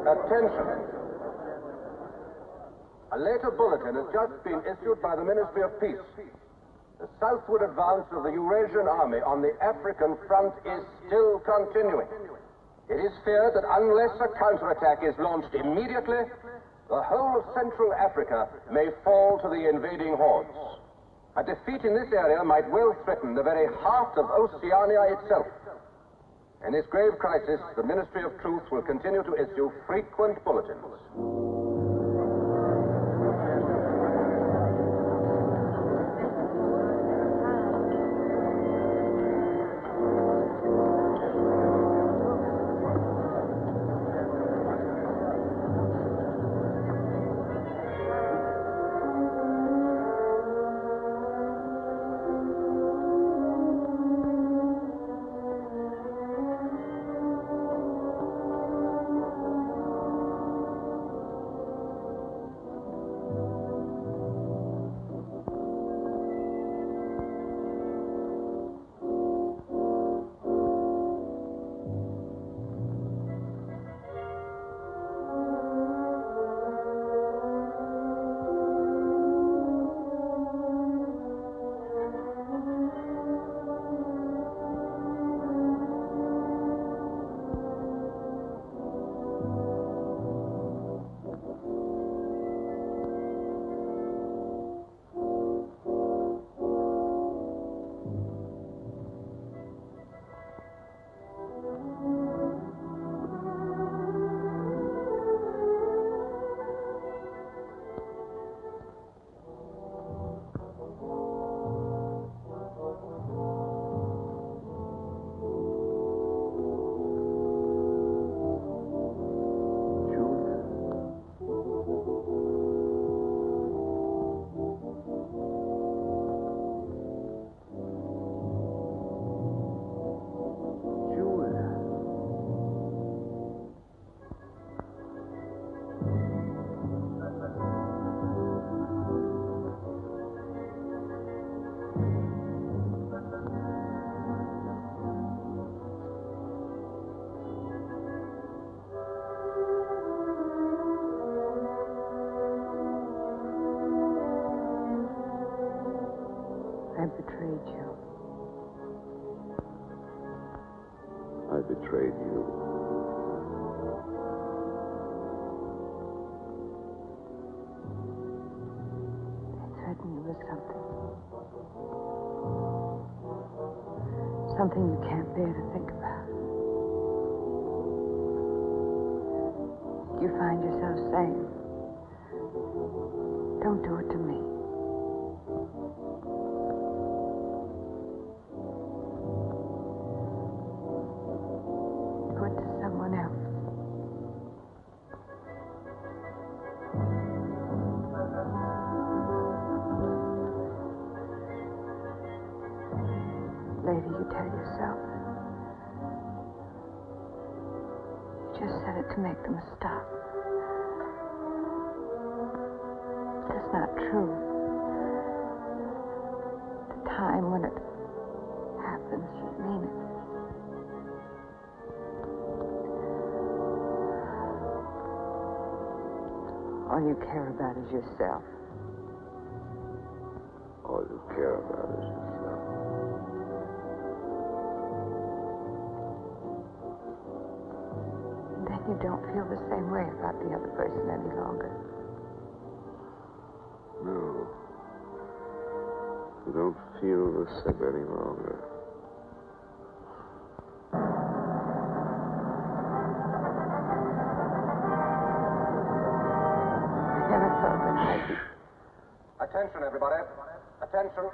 Attention. A later bulletin has just been issued by the Ministry of Peace. The southward advance of the Eurasian army on the African front is still continuing. It is feared that unless a counterattack is launched immediately, the whole of Central Africa may fall to the invading hordes. A defeat in this area might well threaten the very heart of Oceania itself. In this grave crisis, the Ministry of Truth will continue to issue frequent bulletins. I betrayed you. I betrayed you. They threatened you with something. Something you can't bear to think about. You find yourself saying, don't do it to me. Do it to someone else. Later, you tell yourself, you just said it to make them stop. That's not true. The time when it happens, you mean it. All you care about is yourself. All you care care about us yourself. And then you don't feel the same way about the other person any longer. No. You don't feel the same any longer. I never thought that I'd be... Attention, everybody. Attention.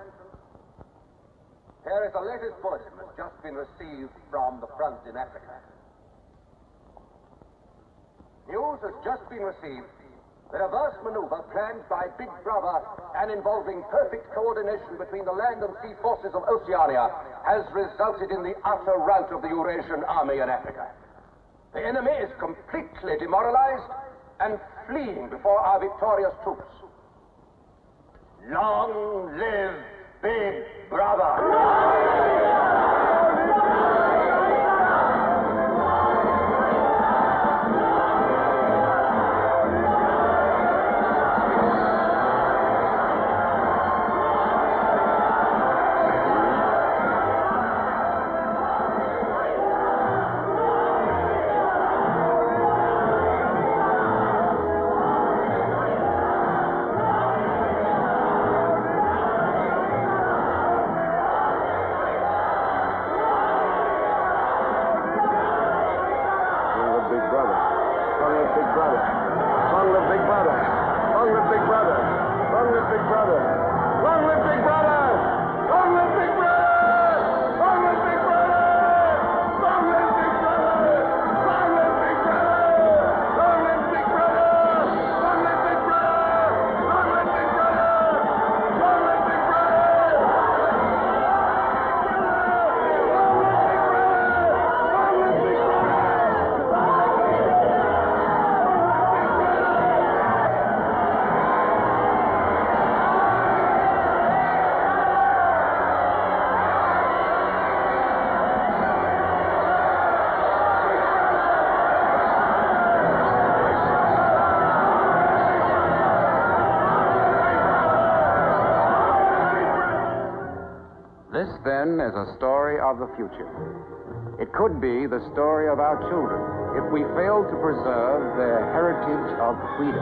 Here is the latest bulletin that's just been received from the front in Africa. News has just been received. The reverse maneuver planned by Big Brother and involving perfect coordination between the land and sea forces of Oceania has resulted in the utter rout of the Eurasian army in Africa. The enemy is completely demoralized and fleeing before our victorious troops. Long live Big Brother! This, then, is a story of the future. It could be the story of our children if we fail to preserve their heritage of freedom.